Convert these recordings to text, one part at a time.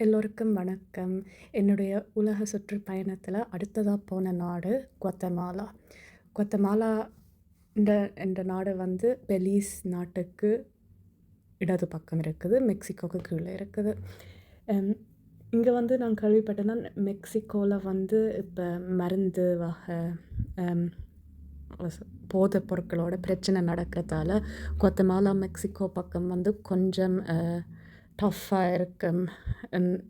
எல்லோருக்கும் வணக்கம். என்னுடைய உலக சுற்றுப்பயணத்தில அடுத்ததா போன நாடு குவாத்தமாலா. குவாத்தமாலா இந்த இந்த நாடு வந்து பெலிஸ் நாட்டுக்கு இடது பக்கம் இருக்குது. மெக்சிகோவுக்கு கீழ இருக்குது. அம் இங்க வந்து நான் கேள்விப்பட்டேன்னா, மெக்சிகோல வந்து இப்ப மருந்து வகை, அம் போதைப் பொருட்களோட பிரச்சனை நடக்கிறதால, குவாத்தமாலா, மெக்சிகோ பக்கம் வந்து கொஞ்சம் டஃப்பா இருக்கும். ம்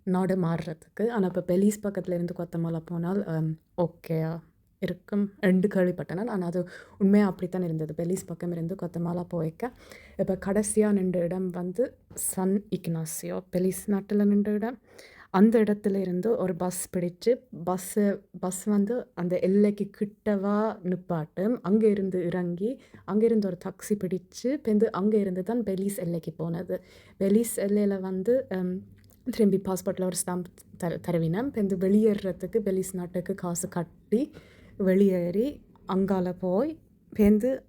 நாடு மாறுறதுக்கு. ஆனா, இப்ப பெலிஸ் பக்கத்துல இருந்து குவாத்தமாலா போனால் ஓகேயா இருக்கும் என்று கேள்விப்பட்டேன் நான். ஆனா, அது உண்மையா அப்படித்தான் இருந்தது. பெலிஸ் பக்கம் இருந்து குவாத்தமாலா போய்க்க, இப்ப கடைசியா நின்ற இடம் வந்து சன் இக்னாசியோ, பெலிஸ் நாட்டுல நின்ற இடம். அந்த இடத்துல இருந்து ஒரு பஸ் பிடிச்சு, பஸ் வந்து அந்த எல்லைக்கு கிட்டவா நிப்பாட்டும். அங்க இருந்து இறங்கி, அங்க இருந்து ஒரு டாக்ஸி பிடிச்சு, அங்க இருந்து தான் பெலிஸ் எல்லைக்கு போனது. பெலிஸ் எல்லையில வந்து திரும்பி பாஸ்போர்ட்டில் ஒரு ஸ்டாம்ப் தருவினம். வெளியேறதுக்கு பெலிஸ் நாட்டுக்கு காசு கட்டி வெளியேறி அங்கால போய்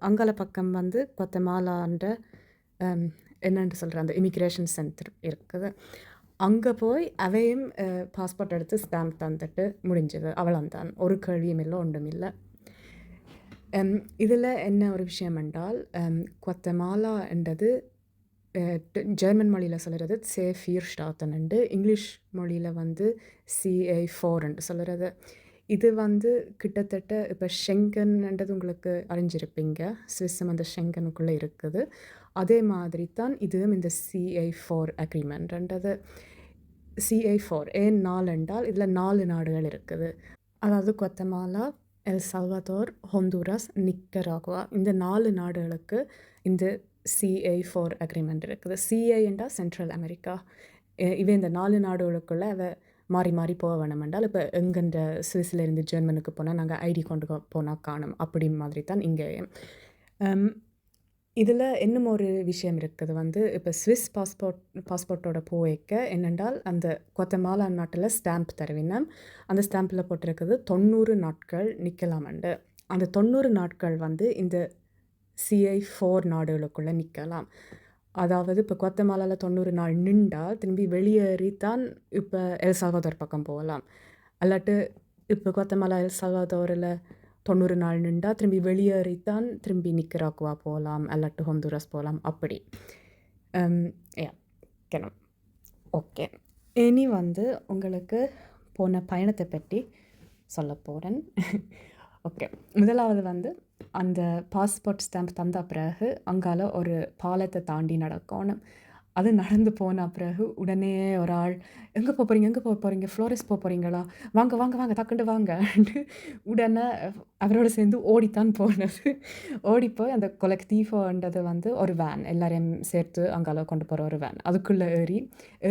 அங்கால பக்கம் வந்து குவாத்தமாலான்ற என்னென்று சொல்கிற அந்த இமிக்ரேஷன் சென்டர் இருக்குது. அங்கே போய் அவையும் பாஸ்போர்ட் எடுத்து ஸ்டாம்ப் தந்துட்டு முடிஞ்சது. அவ்வளோந்தான். ஒரு கேள்வியும் இல்லை, ஒன்றும் இல்லை. இதில் என்ன ஒரு விஷயம் என்றால், குவாத்தமாலா என்றது ஜெர்மன் மொழியில் சொல்கிறது C4 என்று, இங்கிலீஷ் மொழியில் வந்து CA4 என்று சொல்கிறது. இது வந்து கிட்டத்தட்ட இப்போ ஷெங்கன்ன்றது உங்களுக்கு அறிஞ்சிருப்பீங்க. சுவிஸும் அந்த ஷெங்கனுக்குள்ளே இருக்குது. அதே மாதிரி தான் இதுவும் இந்த CA4 அக்ரிமெண்ட்ன்றது. CA4 ஏன் 4 என்றால் இதில் 4 நாடுகள் இருக்குது. அதாவது குவாத்தமாலா, எல் சால்வதோர், ஹொண்டுராஸ், நிக்கராகுவா, இந்த 4 நாடுகளுக்கு இந்த CA4 அக்ரிமெண்ட் இருக்குது. CA என்றால் சென்ட்ரல் அமெரிக்கா. இவை இந்த 4 நாடுகளுக்குள்ள மாறி மாறி போக வேணும் என்றால், இப்போ எங்கெந்த சுவிஸில் இருந்து ஜெர்மனுக்கு போனால் நாங்கள் ஐடி கொண்டு போனால் காணும், அப்படி மாதிரி தான் இங்கேயும். இதில் இன்னும் ஒரு விஷயம் இருக்குது வந்து, இப்போ ஸ்விஸ் பாஸ்போர்ட்டோட போய்க்க என்னென்றால், அந்த குவாத்தமாலா நாட்டில் ஸ்டாம்ப் தருவினம். அந்த ஸ்டாம்பில் போட்டிருக்குது 90 நாட்கள் நிற்கலாமண்டு. அந்த 90 நாட்கள் வந்து இந்த CA4 நாடுகளுக்குள்ளே நிற்கலாம். அதாவது இப்போ குவாத்தமாலாவில் 90 நாள் நின்றால் திரும்பி வெளியேறித்தான் இப்போ எல் சால்வதோர் பக்கம் போகலாம். அல்லாட்டு இப்போ குவாத்தமாலா, எல் சால்வதோரில் 90 நாள் நின்றா திரும்பி வெளியேறித்தான் திரும்பி நிக்கராகுவா போகலாம், அல்லாட்டு ஹொண்டுராஸ் போகலாம், அப்படி. கேணும். ஓகே. இனி வந்து உங்களுக்கு போன பயணத்தை பற்றி சொல்ல போகிறேன். ஓகே. முதலாவது வந்து அந்த பாஸ்போர்ட் ஸ்டாம்ப் தந்த பிறகு அங்கால ஒரு பாலத்தை தாண்டி நடக்கணும். அது நடந்து போன பிறகு உடனே ஒரு ஆள், எங்கே போகிறீங்க, ஃப்ளோரஸ் போகிறீங்களா, வாங்க டக்குண்டு வாங்கன்ட்டு உடனே அவரோட சேர்ந்து ஓடித்தான் போனது. ஓடிப்போய் அந்த கொலெக்டிவோன்றது வந்து ஒரு வேன், எல்லாரையும் சேர்த்து அங்கால கொண்டு போகிற ஒரு வேன். அதுக்குள்ளே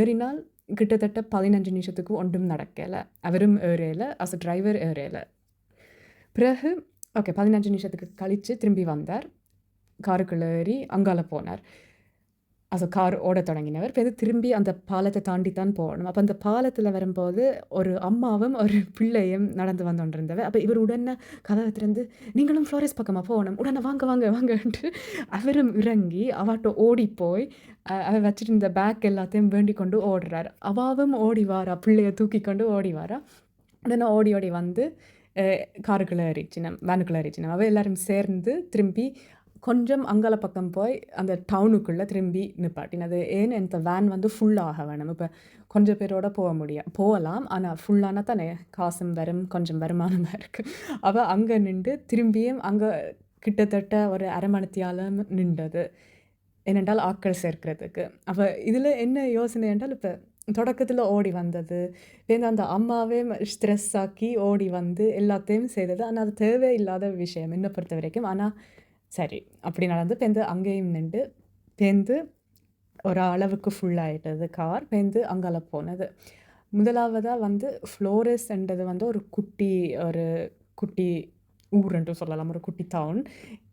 ஏறினால் கிட்டத்தட்ட 15 நிமிஷத்துக்கு ஒன்றும் நடக்கலை. அவரும் ஏறையில், டிரைவர் ஏறையில். பிறகு ஓகே 15 நிமிஷத்துக்கு கழித்து திரும்பி வந்தார். காருக்குள்ளே ஏறி அங்கால போனார். கார் ஓட தொடங்கினவர். திரும்பி அந்த பாலத்தை தாண்டி தான் போகணும். அப்போ அந்த பாலத்தில் வரும்போது ஒரு அம்மாவும் ஒரு பிள்ளையும் நடந்து வந்து கொண்டிருந்தவ. அப்போ இவர் உடனே கதவை திறந்து, நீங்களும் ஃப்ளோரஸ் பக்கமாக போகணும், உடனே வாங்கன்ட்டு அவரும் இறங்கி அவாட்ட ஓடி போய் அவ வச்சுட்டு இருந்த பேக் எல்லாத்தையும் வேண்டிக் கொண்டு ஓடுறார். அவாவும் ஓடி வாரா, பிள்ளையை தூக்கி கொண்டு ஓடி வாரா. உடனே ஓடி வந்து காருக்குள்ளே ஏறிச்சினோம், வேனுக்குள்ளே ஏறிச்சினோம். அவள் எல்லோரும் சேர்ந்து திரும்பி கொஞ்சம் அங்கால பக்கம் போய் அந்த டவுனுக்குள்ளே திரும்பி நிப்பாட்டினது. ஏன் இந்த வேன் வந்து ஃபுல்லாக வேணும். இப்போ கொஞ்சம் பேரோட போகலாம், ஆனால் ஃபுல்லான தானே காசும் வரும், கொஞ்சம் வருமானமாக இருக்குது. அவள் அங்கே நின்று திரும்பியும் அங்கே கிட்டத்தட்ட ஒரு அரை மணித்தியாலம் நின்றது. ஏனென்றால் ஆட்கள் சேர்க்கிறதுக்கு. அப்போ இதில் என்ன யோசனை என்றால், இப்போ தொடக்கத்தில் ஓடி வந்தது அந்த அம்மாவே ஸ்ட்ரெஸ் ஆக்கி ஓடி வந்து எல்லாத்தையும் செய்தது. ஆனால் அது தேவையில்லாத விஷயம் என்னை பொறுத்த வரைக்கும். ஆனால் சரி, அப்படி நடந்து அங்கேயும் நின்று ஒரு அளவுக்கு ஃபுல்லாகிட்டது கார். அங்கால போனது. முதலாவதாக வந்து ஃப்ளோரஸ்ன்றது வந்து ஒரு குட்டி ஊர் என்று சொல்லலாம், ஒரு குட்டி டவுன்.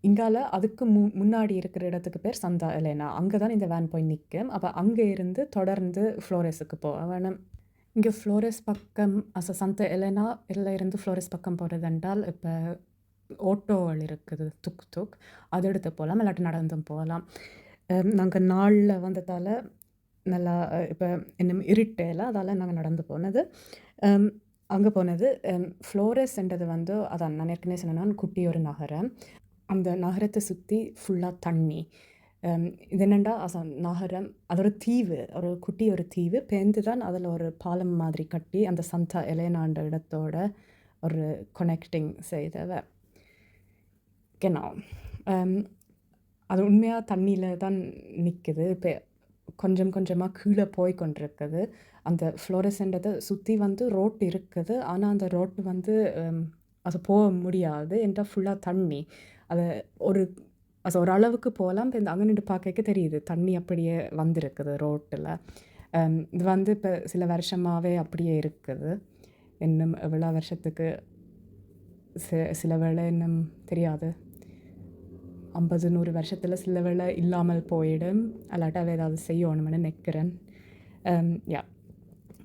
இங்கால அதுக்கு முன்னாடி இருக்கிற இடத்துக்கு பேர் சந்தா எலேனா. அங்கே தான் இந்த வேன் போய் நிற்கும். அப்போ அங்கே இருந்து தொடர்ந்து ஃப்ளோரஸுக்கு போக வேணும். இங்கே ஃப்ளோரஸ் பக்கம் சந்தா எலேனா இருந்து ஃப்ளோரஸ் பக்கம் போகிறதென்றால் இப்போ ஓட்டோகள் இருக்குது, துக் அது எடுத்து போகலாம், இல்லாட்டி நடந்தும் போகலாம். நாங்கள் நாளில் வந்ததால் நல்லா இப்போ இன்னும் இருட்டேல அதால் நாங்கள் நடந்து போனது. அங்கே போனது ஃப்ளோரஸ்ன்றது வந்து அதான் நான் ஏற்கனவே சொன்னேன்னா குட்டி ஒரு நகரம். அந்த நகரத்தை சுற்றி ஃபுல்லாக தண்ணி. இது என்னென்னா நகரம் அது ஒரு தீவு, ஒரு குட்டி ஒரு தீவு. பேர்ந்து தான் அதில் ஒரு பாலம் மாதிரி கட்டி அந்த சந்தா எலேனான்ற இடத்தோட ஒரு கனெக்டிங் செய்தவ. genau. அது உண்மையாக தண்ணியில் தான் நிற்குது. இப்போ கொஞ்சம் கொஞ்சமாக கீழே போய் கொண்டிருக்குது. அந்த ஃப்ளோரஸ்ன்றதை சுற்றி வந்து ரோட் இருக்குது. ஆனால் அந்த ரோட்டு வந்து அது போக முடியாது. ஏன்டா ஃபுல்லாக தண்ணி. அது ஒரு அது ஓரளவுக்கு போகலாம். இப்போ இந்த அங்கே நின்று பார்க்க தெரியுது தண்ணி அப்படியே வந்திருக்குது ரோட்டில். இது வந்து இப்போ சில வருஷமாகவே அப்படியே இருக்குது. இன்னும் எவ்வளோ வருஷத்துக்கு சில வேளை இன்னும் தெரியாது. 50-100 வருஷத்தில் சில வேளை இல்லாமல் போயிடும். அல்லாட்டாவே ஏதாவது செய்யணும்னு நினைக்கிறேன். யா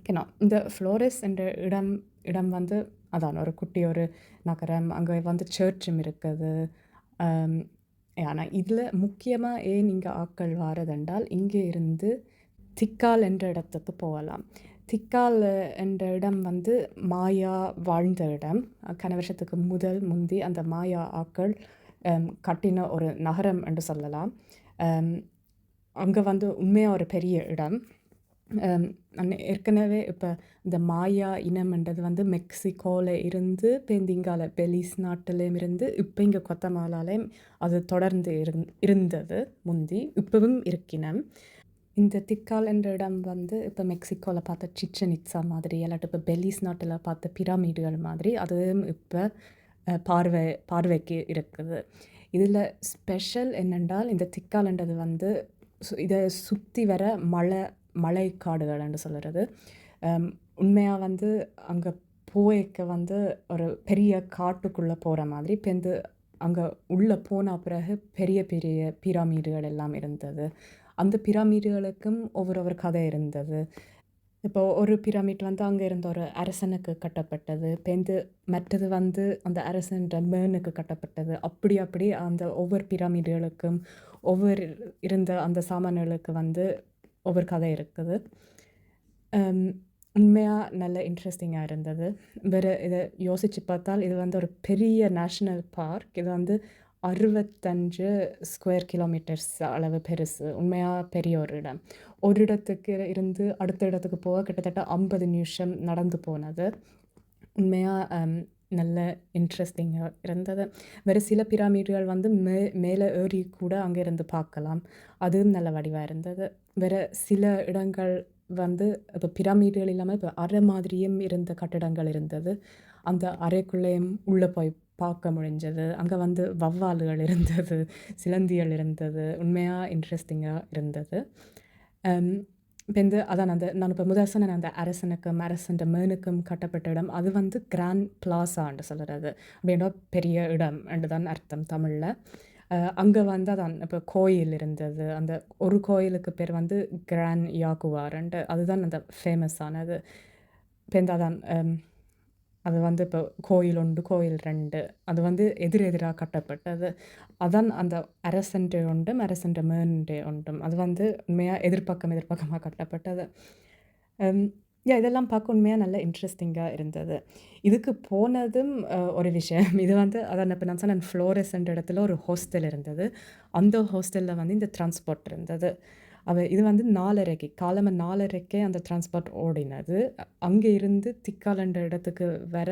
genau. இந்த ஃப்ளோரஸ் என்ற இடம் வந்து அதான் ஒரு குட்டி ஒரு நகரம். அங்கே வந்து சர்ச்சும் இருக்குது. ஆனால் இதில் முக்கியமாக ஏன் இங்கே ஆட்கள் வாரதென்றால் இங்கே இருந்து திக்கால் என்ற இடத்துக்கு போகலாம். திக்கால் என்ற இடம் வந்து மாயா வாழ்ந்த இடம். கன வருஷத்துக்கு முந்தி அந்த மாயா ஆட்கள் கட்டின ஒரு நகரம் என்று சொல்லலாம். அங்கே வந்து உண்மையாக ஒரு பெரிய இடம். ஏற்கனவே இப்போ இந்த மாயா இனம்ன்றது வந்து மெக்சிகோவில் இருந்து பேந்திங்கால பெலிஸ் நாட்டிலையும் இருந்து இப்போ இங்கே கொத்தமாலாலையும் அது தொடர்ந்து இருந்தது முந்தி. இப்பவும் இருக்கினம். இந்த திக்கால் என்ற இடம் வந்து இப்போ மெக்சிகோவில் பார்த்த சிச்சன் இட்ஸா மாதிரி இல்லாட்டி இப்போ பெலிஸ் நாட்டில் பார்த்த பிரமிடுகள் மாதிரி அதுவும் இப்போ பார்வைக்கு இருக்குது. இதில் ஸ்பெஷல் என்னென்றால் இந்த திக்கால்ன்றது வந்து இதை சுற்றி வர மலைக்காடுகள் என்று சொல்கிறது. உண்மையாக வந்து அங்கே போய்க்க வந்து ஒரு பெரிய காட்டுக்குள்ளே போகிற மாதிரி. இப்போ அங்கே உள்ளே போன பிறகு பெரிய பெரிய பிரமிடுகள் எல்லாம் இருந்தது. அந்த பிரமிடுகளுக்கும் ஒவ்வொரு கதை இருந்தது. இப்போ ஒரு பிரமிட் வந்து அங்கே இருந்த ஒரு அரசனுக்கு கட்டப்பட்டது. மற்றது வந்து அந்த அரசன்ற மேனுக்கு கட்டப்பட்டது. அப்படி அந்த ஒவ்வொரு பிரமிடுகளுக்கும் ஒவ்வொரு இருந்த அந்த சாமான்களுக்கு வந்து ஒவ்வொரு கதை இருக்குது. உண்மையாக நல்ல இன்ட்ரெஸ்டிங்காக இருந்தது. வேறு இதை யோசித்து பார்த்தால் இது வந்து ஒரு பெரிய நேஷ்னல் பார்க். இது வந்து 65 ஸ்கொயர் கிலோமீட்டர்ஸ் அளவு பெருசு. உண்மையாக பெரிய ஒரு இடம். ஒரு இடத்துக்கு இருந்து அடுத்த இடத்துக்கு போக கிட்டத்தட்ட 50 நிமிஷம் நடந்து போனது. உண்மையாக நல்ல இன்ட்ரெஸ்டிங்காக இருந்தது. வேறு சில பிரமிடுகள் வந்து மேலே ஏறி கூட அங்கே இருந்து பார்க்கலாம். அதுவும் நல்ல வடிவாக இருந்தது. வேறு சில இடங்கள் வந்து இப்போ பிரமிடுகள் இல்லாமல் இப்போ அறை மாதிரியும் இருந்த கட்டடங்கள் இருந்தது. அந்த அறைக்குள்ளேயும் உள்ளே போய் பார்க்க முடிஞ்சது. அங்கே வந்து வவ்வால்கள் இருந்தது, சிலந்திகள் இருந்தது. உண்மையாக இன்ட்ரெஸ்டிங்காக இருந்தது. இப்போ அதான் நான் இப்போ முதல் சொன்ன அந்த அரசனுக்கும் அரசன்ற மேனுக்கும் கட்டப்பட்ட இடம் அது வந்து கிராண்ட் பிளாசான்னு சொல்கிறது. அப்படின்னா பெரிய இடம் என்று தான் அர்த்தம் தமிழில். அங்கே வந்து அதான் இப்போ கோயில் இருந்தது. அந்த ஒரு கோயிலுக்கு பேர் வந்து கிராண்ட் யாகுவார்ன்ட்டு அதுதான் அந்த ஃபேமஸானது. இப்போ அதான் அது வந்து இப்போ கோயில் 1 கோயில் 2 அது வந்து எதிராக கட்டப்பட்டது. அதான் அந்த அரசன்ற ஒன்றும் அரசன்ற மேன்ற ஒன்றும் அது வந்து உண்மையாக எதிர்பக்கமாக கட்டப்பட்டது. இதெல்லாம் பார்க்க உண்மையாக நல்ல இன்ட்ரெஸ்டிங்காக இருந்தது. இதுக்கு போனதும் ஒரு விஷயம். இது வந்து அதான் இப்போ நான் சொன்னேன் ஃப்ளோரஸ்ன்ற இடத்துல ஒரு ஹாஸ்டல் இருந்தது. அந்த ஹாஸ்டலில் வந்து இந்த டிரான்ஸ்போர்ட் இருந்தது. இது வந்து 4:30 காலமாக 4:30 அந்த டிரான்ஸ்போர்ட் ஓடினது. அங்கே இருந்து திக்காலன்ற இடத்துக்கு வர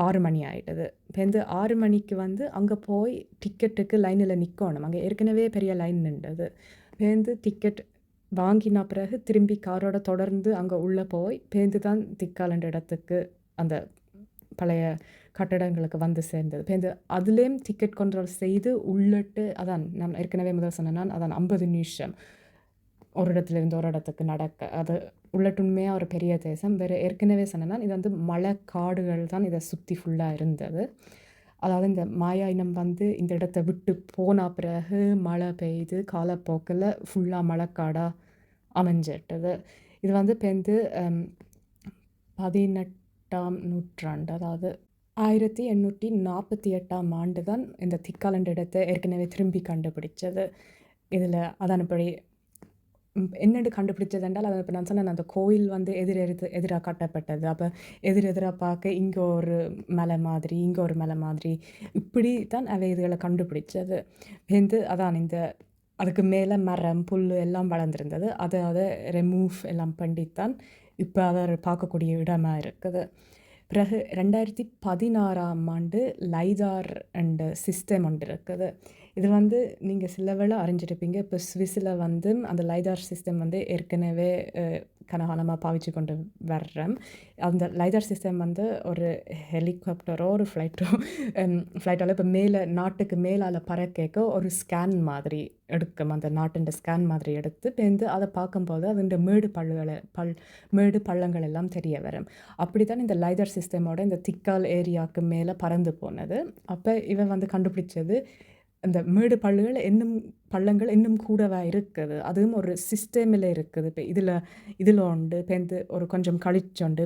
6 மணி ஆகிட்டது. இப்போ 6 மணிக்கு வந்து அங்கே போய் டிக்கெட்டுக்கு லைனில் நிற்கணும். அங்கே ஏற்கனவே பெரிய லைன் நின்றது. இப்போ டிக்கெட் வாங்கின பிறகு திரும்பி காரோட தொடர்ந்து அங்கே உள்ளே போய் தான் திக்காலன்ற இடத்துக்கு அந்த பழைய கட்டடங்களுக்கு வந்து சேர்ந்தது. இப்போ அதுலேயும் டிக்கெட் கண்ட்ரோல் செய்து உள்ளிட்டு அதான் நான் ஏற்கனவே முதல் சொன்னேன்னா அதான் 50 நிமிஷம் ஒரு இடத்துலேருந்து ஒரு இடத்துக்கு நடக்க. அது உள்ளட்டு உண்மையாக ஒரு பெரிய தேசம். வேறு ஏற்கனவே சொன்னேன்னா இது வந்து மலைக்காடுகள் தான் இதை சுற்றி ஃபுல்லாக இருந்தது. அதாவது இந்த மாயா இனம் வந்து இந்த இடத்த விட்டு போன பிறகு மழை பெய்து காலப்போக்கில் ஃபுல்லாக மழைக்காடாக அமைஞ்சிட்டது. இது வந்து இப்போ 18ஆம் நூற்றாண்டு அதாவது 1848ஆம் ஆண்டு தான் இந்த திக்காலன்ற இடத்தை ஏற்கனவே திரும்பி கண்டுபிடிச்சது. இதில் அதானபடி என்னென்று கண்டுபிடிச்சதென்றால், அது இப்ப நான் சொன்னேன் அந்த கோயில் வந்து எதிரா கட்டப்பட்டது. அப்ப எதிரா பார்க்க இங்க ஒரு மலை மாதிரி, இங்க ஒரு மலை மாதிரி, இப்படி தான் அவை இதுகள கண்டுபிடிச்சது. அதான் அதுக்கு மேல மரம், புல்லு எல்லாம் வளர்ந்திருந்தது. அத ரிமூவ் எல்லாம் பண்ணித்தான் இப்ப அத பார்க்கக்கூடிய இடமா இருக்குது. பிறகு 2016ஆம் ஆண்டு லைடார் அண்ட் சிஸ்டம் ஒன்று இருக்குது. இது வந்து நீங்க சில வேளை அறிஞ்சிருப்பீங்க. இப்ப ஸ்விஸ்ல வந்து அந்த லைடார் சிஸ்டம் வந்து ஏற்கனவே கனகாலமா பாவிச்சு கொண்டு வர்றோம். அந்த லைடார் சிஸ்டம் வந்து ஒரு ஹெலிகாப்டரோ, ஒரு ஃப்ளைட்டால இப்ப நாட்டுக்கு மேலால பறக்கேக்க ஒரு ஸ்கேன் மாதிரி எடுக்கும். அந்த நாட்டின் ஸ்கேன் மாதிரி எடுத்து அத பார்க்கும்போது அதுண்ட மேடு பள்ளங்கள் எல்லாம் தெரிய வரும். அப்படித்தான் இந்த லைடார் சிஸ்டமோட இந்த திக்கால் ஏரியாவுக்கு மேல பறந்து போனது. அப்ப இவன் வந்து கண்டுபிடிச்சது அந்த மேடு பள்ளங்கள் இன்னும் கூடவா இருக்குது. அதுவும் ஒரு சிஸ்டமில் இருக்குது. இப்ப இதுல உண்டு. ஒரு கொஞ்சம் கழிச்சோண்டு.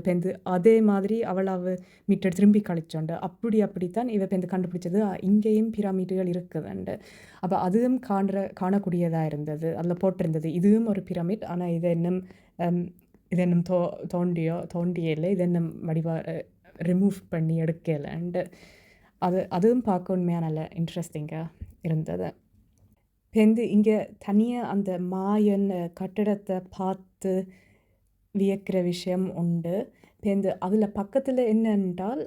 அதே மாதிரி அவ்வளவு மீட்டர் திரும்பி கழிச்சோண்டு. அப்படித்தான் இவ கண்டுபிடிச்சது. இங்கேயும் பிரமிடுகள் இருக்குதுண்டு. அப்ப அதுவும் காணக்கூடியதா இருந்தது. அதுல போட்டிருந்தது. இதுவும் ஒரு பிரமிட். ஆனா இது இன்னும் தோண்டியே இல்லை. இது இன்னும் வடிவா ரிமூவ் பண்ணி எடுக்கலண்டு. அதுவும் பார்க்க உண்மையா நல்ல இன்ட்ரெஸ்டிங்கா இருந்தது. இங்க தனியா அந்த மாயன் கட்டடத்தை பார்த்து வியக்கிற விஷயம் உண்டு. அதுல பக்கத்துல என்னென்றால்,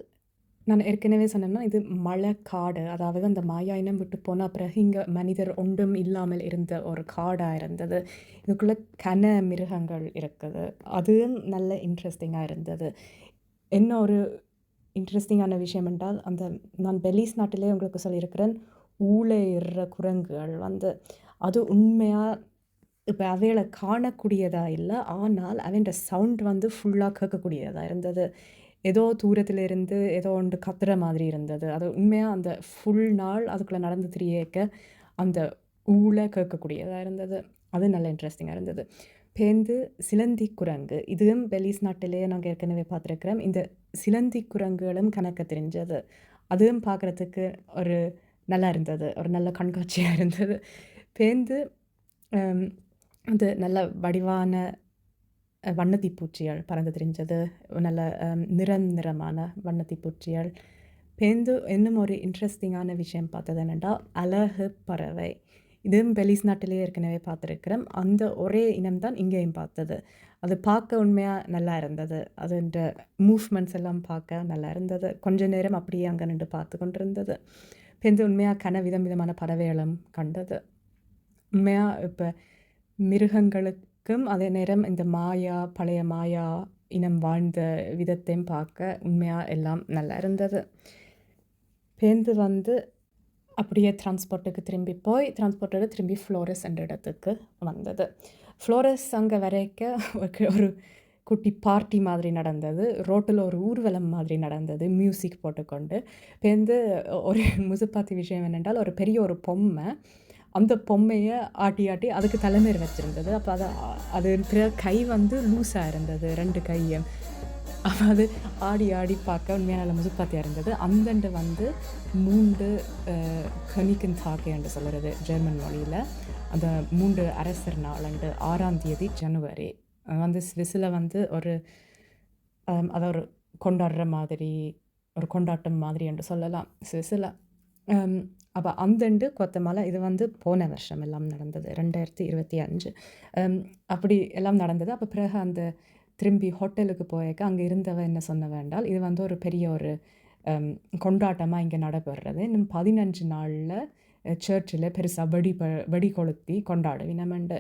நான் ஏற்கனவே சொன்னேன்னா, இது மலைக்காடு. அதாவது அந்த மாயா இனம் விட்டு போன பிறகு இங்க மனிதர் ஒன்றும் இல்லாமல் இருந்த ஒரு காடா இருந்தது. இதுக்குள்ள கன மிருகங்கள் இருக்குது. அதுவும் நல்ல இன்ட்ரெஸ்டிங்கா இருந்தது. என்ன ஒரு இன்ட்ரெஸ்டிங்கான விஷயம் என்றால், நான் பெலிஸ் நாட்டிலே உங்களுக்கு சொல்லியிருக்கிறேன், ஊளையிடுற குரங்குகள் வந்து அது உண்மையா இப்ப அவைகள காணக்கூடியதா இல்ல. ஆனால் அவைண்ட சவுண்ட் வந்து ஃபுல்லா கேட்கக்கூடியதா இருந்தது. ஏதோ தூரத்தில இருந்து ஏதோ ஒன்று கத்துற மாதிரி இருந்தது. அது உண்மையா அந்த ஃபுல் நாள் அதுக்குள்ள நடந்து திரியேக்க அந்த ஊளை கேட்கக்கூடியதா இருந்தது. அது நல்ல இன்ட்ரெஸ்டிங்கா இருந்தது. சிலந்தி குரங்கு. இதுவும் பெலிஸ் நாட்டிலேயே நாங்க ஏற்கனவே பார்த்துருக்கிறோம். இந்த சிலந்தி குரங்குகளும் கணக்க தெரிஞ்சது. அதுவும் பார்க்குறதுக்கு ஒரு நல்லா இருந்தது. ஒரு நல்ல கண்காட்சியா இருந்தது. அது நல்ல வடிவான வண்ணத்தி பூச்சிகள் பறந்து திரிஞ்சது. நல்ல நிறமான வண்ணத்தி பூச்சிகள். இன்னும் ஒரு இன்ட்ரெஸ்டிங்கான விஷயம் பார்த்தது என்னென்னா, அலகு பறவை. இதுவும் பெலிஸ் நாட்டிலேயே ஏற்கனவே பார்த்துருக்கிறோம். அந்த ஒரே இனம் தான் இங்கேயும் பார்த்தது. அது பார்க்க உண்மையா நல்லா இருந்தது. அதுன்ற மூவ்மெண்ட்ஸ் எல்லாம் பார்க்க நல்லா இருந்தது. கொஞ்ச நேரம் அப்படியே அங்கே நின்று பார்த்து கொண்டிருந்தது. உண்மையா விதமான பறவைகளும் கண்டது. உண்மையா இப்ப மிருகங்களுக்கும் அதே நேரம் இந்த பழைய மாயா இனம் வாழ்ந்த விதத்தையும் பார்க்க உண்மையா எல்லாம் நல்லா இருந்தது. வந்து அப்படியே டிரான்ஸ்போர்ட்டுக்கு திரும்பி ஃப்ளோரஸ் என்ற இடத்துக்கு வந்தது. ஃப்ளோரஸ் அங்கே வரைக்க ஒரு குட்டி பார்ட்டி மாதிரி நடந்தது. ரோட்டில் ஒரு ஊர்வலம் மாதிரி நடந்தது, மியூசிக் போட்டுக்கொண்டு. ஒரு முசுப்பாத்தி விஷயம் என்னென்றால், ஒரு பெரிய ஒரு பொம்மை, அந்த பொம்மையை ஆட்டி அதுக்கு தலைமையில் வச்சுருந்தது. அப்போ அது கை வந்து லூஸாக இருந்தது, 2 கையும். அப்போ அது ஆடி பார்க்க உண்மையாக நல்ல முசுப்பாத்தியாக இருந்தது. அந்தண்டு வந்து 3 கனிக்கன் தாக்கே என்று சொல்கிறது ஜெர்மன் மொழியில். அந்த 3 அரசர் நாள் அண்டு 6ஆம் தேதி ஜனவரி வந்து ஸ்விஸ்ஸில் வந்து அதை ஒரு கொண்டாடுற மாதிரி, ஒரு கொண்டாட்டம் மாதிரி என்று சொல்லலாம் ஸ்விஸ்ஸில். அப்போ அந்தண்டு கொத்தமலை இது வந்து போன வருஷம் எல்லாம் நடந்தது, 2025. அப்படி எல்லாம் நடந்தது. அப்போ பிறகு திரும்பி ஹோட்டலுக்கு போயிருக்க அங்கே இருந்தவ என்ன சொன்ன வேண்டால், இது வந்து ஒரு பெரிய ஒரு கொண்டாட்டமாக இங்கே நடைபெறுறது. இன்னும் 15 நாளில் சர்ச்சில் பெருசாக வெடி கொளுத்தி கொண்டாடுவினமெண்டு.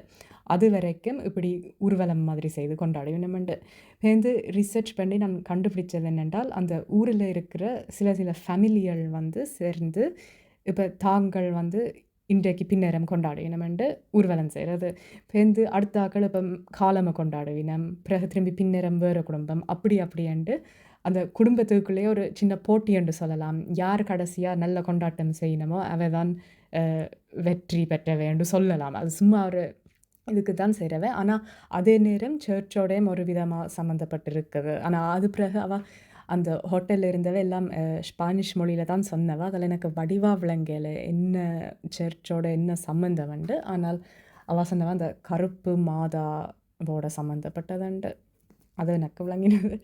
அது வரைக்கும் இப்படி ஊர்வலம் மாதிரி செய்து கொண்டாடுவினமெண்டு. ரிசர்ச் பண்ணி நான் கண்டுபிடிச்சது என்னென்றால், அந்த ஊரில் இருக்கிற சில ஃபேமிலிகள் வந்து சேர்ந்து இப்போ தாங்கள் வந்து இன்றைக்கு பின்னரம் கொண்டாடுவினமெண்டு ஊர்வலம் செய்கிறது. அடுத்த ஆக்கள் இப்போ காலமை கொண்டாடுவினம், பிறகு திரும்பி பின்னரம் வேறு குடும்பம், அப்படின்ட்டு அந்த குடும்பத்துக்குள்ளேயே ஒரு சின்ன போட்டி என்று சொல்லலாம். யார் கடைசியாக நல்ல கொண்டாட்டம் செய்யணுமோ அவை தான் வெற்றி பெற்ற வேண்டும் சொல்லலாம். அது சும்மா ஒரு இதுக்கு தான் செய்கிறவ. ஆனால் அதே நேரம் சர்ச்சோடையும் ஒரு விதமாக சம்மந்தப்பட்டிருக்குது. ஆனால் அது பிறகு அந்த ஹோட்டலில் இருந்தவ எல்லாம் ஸ்பானிஷ் மொழியில் தான் சொன்னவ. அதில் எனக்கு வடிவாக விளங்கலை என்ன சர்ச்சோட என்ன சம்மந்தம் உண்டு. ஆனால் அவள் சொன்னவன் அந்த கருப்பு மாதாவோட சம்மந்தப்பட்டதுண்டு. அது எனக்கு விளங்கினது.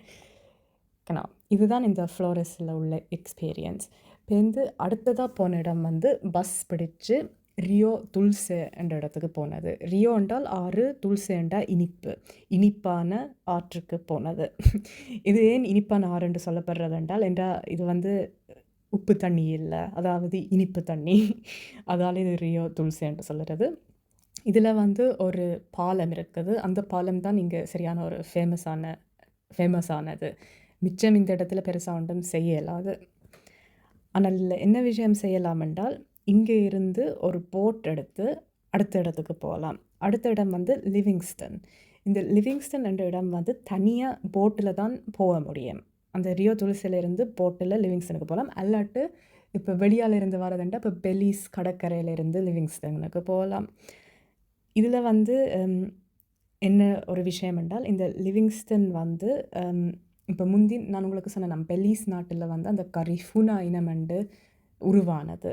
கண்ணா இதுதான் இந்த ஃப்ளோரஸில் உள்ள எக்ஸ்பீரியன்ஸ். இப்போ வந்து அடுத்ததாக போன இடம் வந்து பஸ் பிடிச்சு ரியோ துல்சே என்ற இடத்துக்கு போனது. ரியோ என்றால் ஆறு, துல்சே என்றால் இனிப்பு, இனிப்பான ஆற்றுக்கு போனது. இது ஏன் இனிப்பான ஆறு என்று சொல்லப்படுறது என்றால் இது வந்து உப்பு தண்ணி இல்லை, அதாவது இனிப்பு தண்ணி. அதால் இது ரியோ துல்சே என்று சொல்கிறது. இதில் வந்து ஒரு பாலம் இருக்குது. அந்த பாலம் தான் இங்கே சரியான ஒரு ஃபேமஸானது. மிச்சம் இந்த இடத்துல பெருசாக ஒன்றும் செய்யலாது. ஆனால் என்ன விஷயம் செய்யலாம் என்றால், இங்கே இருந்து ஒரு போட் எடுத்து அடுத்த இடத்துக்கு போகலாம். அடுத்த இடம் வந்து லிவிங்ஸ்டன். இந்த லிவிங்ஸ்டன் என்ற இடம் வந்து தனியாக போட்டில் தான் போக முடியும். அந்த ரியோ துல்சிலிருந்து போட்டில் லிவிங்ஸ்டனுக்கு போகலாம். அல்லாட்டு இப்போ வெளியால் இருந்து வரதுண்டா இப்போ பெலிஸ் கடற்கரையிலிருந்து லிவிங்ஸ்டனுக்கு போகலாம். இதில் வந்து என்ன ஒரு விஷயம் என்றால், இந்த லிவிங்ஸ்டன் வந்து இப்போ முந்தி நான் உங்களுக்கு சொன்னேன், பெலிஸ் நாட்டில் வந்து அந்த கரிஃபுனா இனமெண்டு உருவானது.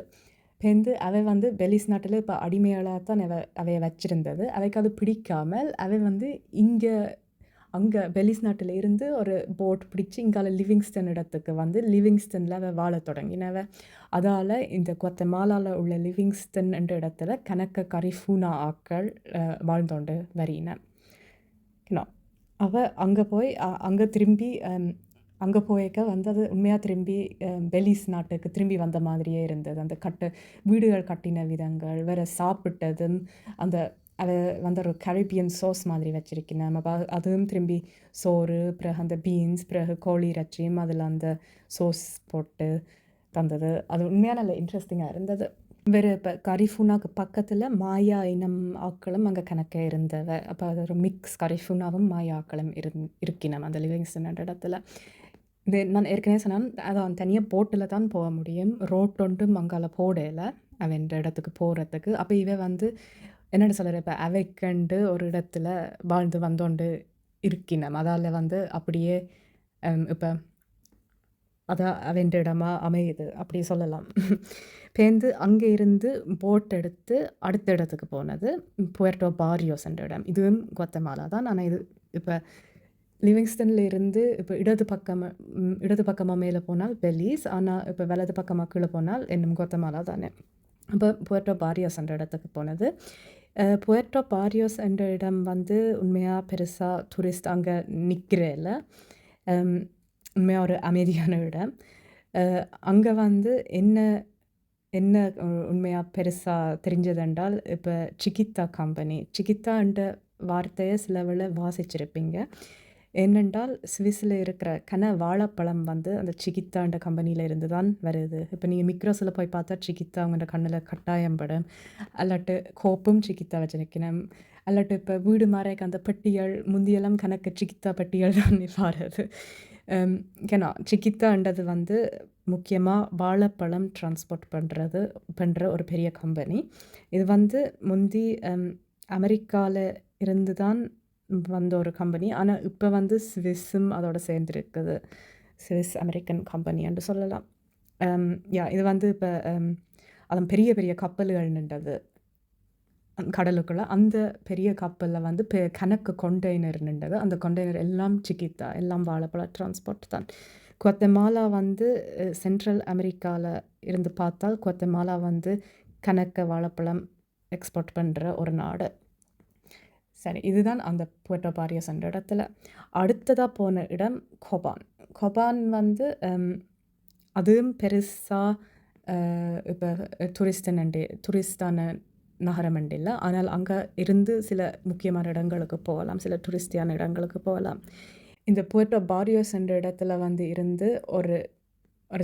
இப்போ வந்து அவை வந்து பெலிஸ் நாட்டில் இப்போ அடிமையாளாக தான் அவையை வச்சிருந்தது. அவைக்கு அது பிடிக்காமல் அவை வந்து அங்கே பெலிஸ் நாட்டில் இருந்து ஒரு போட் பிடிச்சி இங்கால லிவிங்ஸ்டன் இடத்துக்கு வந்து லிவிங்ஸ்டனில் அவை வாழ தொடங்கினவ. அதால் இந்த குவாத்தமாலாவில் உள்ள லிவிங்ஸ்டன் என்ற இடத்துல கணக்க கரிஃபுனா ஆக்கள் வாழ்ந்தோண்டு வரின. அவள் அங்கே திரும்பி அங்கே போய்க்க வந்து அது உண்மையாக திரும்பி பெலிஸ் நாட்டுக்கு திரும்பி வந்த மாதிரியே இருந்தது. அந்த வீடுகள் கட்டின விதங்கள், வேறு சாப்பிட்டதும் அதை வந்து ஒரு கரிபியன் சோஸ் மாதிரி வச்சுருக்கேன். அப்போ அதுவும் திரும்பி சோறு, பிறகு அந்த பீன்ஸ், பிறகு கோழி இறைச்சியும் அதில் அந்த சோஸ் போட்டு தந்தது. அது உண்மையாக நல்ல இன்ட்ரெஸ்டிங்காக இருந்தது. வேறு இப்போ கரிஃபுனாக்கு பக்கத்தில் மாயா இனம் ஆக்களும் அங்கே கணக்க இருந்தவ. அப்போ அது ஒரு மிக்ஸ் கரிஃபுனாவும் மாயா ஆக்களும் இருக்கினோம் அந்த லிவிங்ஸ்டன் என்ற இடத்துல. இது நான் ஏற்கனவே சொன்னேன், அதான் தனியாக போட்டில் தான் போக முடியும். ரோட்டொன்றும் அங்கால போடலை அவன் இடத்துக்கு போகிறதுக்கு. அப்போ இவன் வந்து என்னென்னு சொல்கிற, இப்போ அவைக்கண்டு ஒரு இடத்துல வாழ்ந்து வந்தோண்டு இருக்கினோம். அதால் வந்து அப்படியே இப்போ அதான் அவன் இடமா அமையுது அப்படி சொல்லலாம். பேருந்து அங்கே இருந்து போட் எடுத்து அடுத்த இடத்துக்கு போனது புயர்டோ பாரியோஸ் என்ற இடம். இதுவும் குவாத்தமாலா தான். ஆனால் இது இப்போ லிவிங்ஸ்டனில் இருந்து இப்போ இடது பக்கமாக மேலே போனால் பெலிஸ், ஆனால் இப்போ வலது பக்கமாக கீழே போனால் இன்னும் குவாத்தமாலா தானே. அப்போ புயர்டோ பாரியோஸ் என்ற இடத்துக்கு போனது. புயர்டோ பாரியோஸ் என்ற இடம் வந்து உண்மையாக பெருசாக டூரிஸ்ட் அங்கே நிற்கிறேல, உண்மையாக ஒரு அமைதியான இடம். அங்கே வந்து என்ன உண்மையாக பெருசாக தெரிஞ்சதென்றால், இப்போ சிகித்தா கம்பெனி, சிகித்தான்ற வார்த்தையை சிலவில் வாசிச்சிருப்பீங்க. என்னென்றால் ஸ்விஸில் இருக்கிற வாழைப்பழம் வந்து அந்த சிகித்தான்ற கம்பெனியில் இருந்து தான் வருது. இப்போ நீங்கள் மிக்ரோஸில் போய் பார்த்தா சிகித்தா அவங்களோட கண்ணில் கட்டாயம் படம், அல்லாட்டு கோப்பும் சிகித்தா வச்சிருக்கணும். அல்லாட்டு இப்போ வீடு மாறைக்கு அந்த பெட்டிகள் முந்தியெல்லாம் சிகித்தா பெட்டிகள் தான் வாரது. சிகித்தான்றது வந்து முக்கியமாக வாழைப்பழம் டிரான்ஸ்போர்ட் பண்ணுற ஒரு பெரிய கம்பெனி. இது வந்து முந்தி அமெரிக்காவில் இருந்து தான் வந்த ஒரு கம்பெனி. ஆனால் இப்போ வந்து ஸ்விஸ்ஸும் அதோட சேர்ந்துருக்குது. ஸ்விஸ் அமெரிக்கன் கம்பெனி என்று சொல்லலாம். இது வந்து இப்போ அதன் பெரிய பெரிய கப்பல்கள் நின்றது கடலுக்குள்ளே. அந்த பெரிய கப்பலில் வந்து கணக்கு கொண்டெய்னர் நின்றது. அந்த கொண்டெய்னர் எல்லாம் சிகித்தா, எல்லாம் வாழைப்பழ டிரான்ஸ்போர்ட் தான். குவாத்தமாலா வந்து சென்ட்ரல் அமெரிக்காவில் இருந்து பார்த்தால் குவாத்தமாலா வந்து கணக்க வாழைப்பழம் எக்ஸ்போர்ட் பண்ணுற ஒரு நாடு. சரி, இதுதான் அந்த புயர்டோ பாரியோஸ் என்ற இடத்துல. அடுத்ததாக போன இடம் கொபான் வந்து அதுவும் பெருசாக இப்போ டூரிஸ்டான நகரம் இல்லை. ஆனால் அங்கே இருந்து சில முக்கியமான இடங்களுக்கு போகலாம், சில டூரிஸ்டியான இடங்களுக்கு போகலாம். இந்த புயர்டோ பாரியோஸ் என்ற இடத்துல வந்து இருந்து ஒரு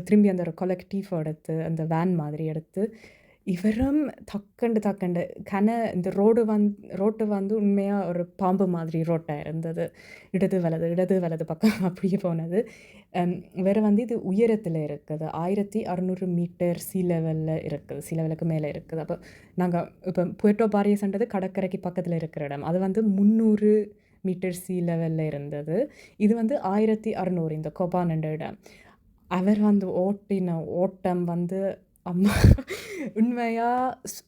திரும்பி அந்த ஒரு கொலெக்டிவ் எடுத்து அந்த வேன் மாதிரி எடுத்து இவரும் தக்கண்டு இந்த ரோட்டு வந்து உண்மையாக ஒரு பாம்பு மாதிரி ரோட்டாக இருந்தது. இடது வலது பக்கம் அப்படியே போனது. வேறு வந்து இது உயரத்தில் இருக்குது. 1600 மீட்டர் சீ லெவலில் இருக்குது, சீ லெவலுக்கு மேலே இருக்குது. அப்போ நாங்கள் இப்போ புயர்டோ பாரியோஸ்ன்றது கடற்கரைக்கு பக்கத்தில் இருக்கிற இடம். அது வந்து 300 மீட்டர் சீ லெவலில் இருந்தது. இது வந்து 1600 இந்த கொபான் என்ற இடம். அவர் வந்து ஓட்டின ஓட்டம் வந்து அம்மா உண்மையா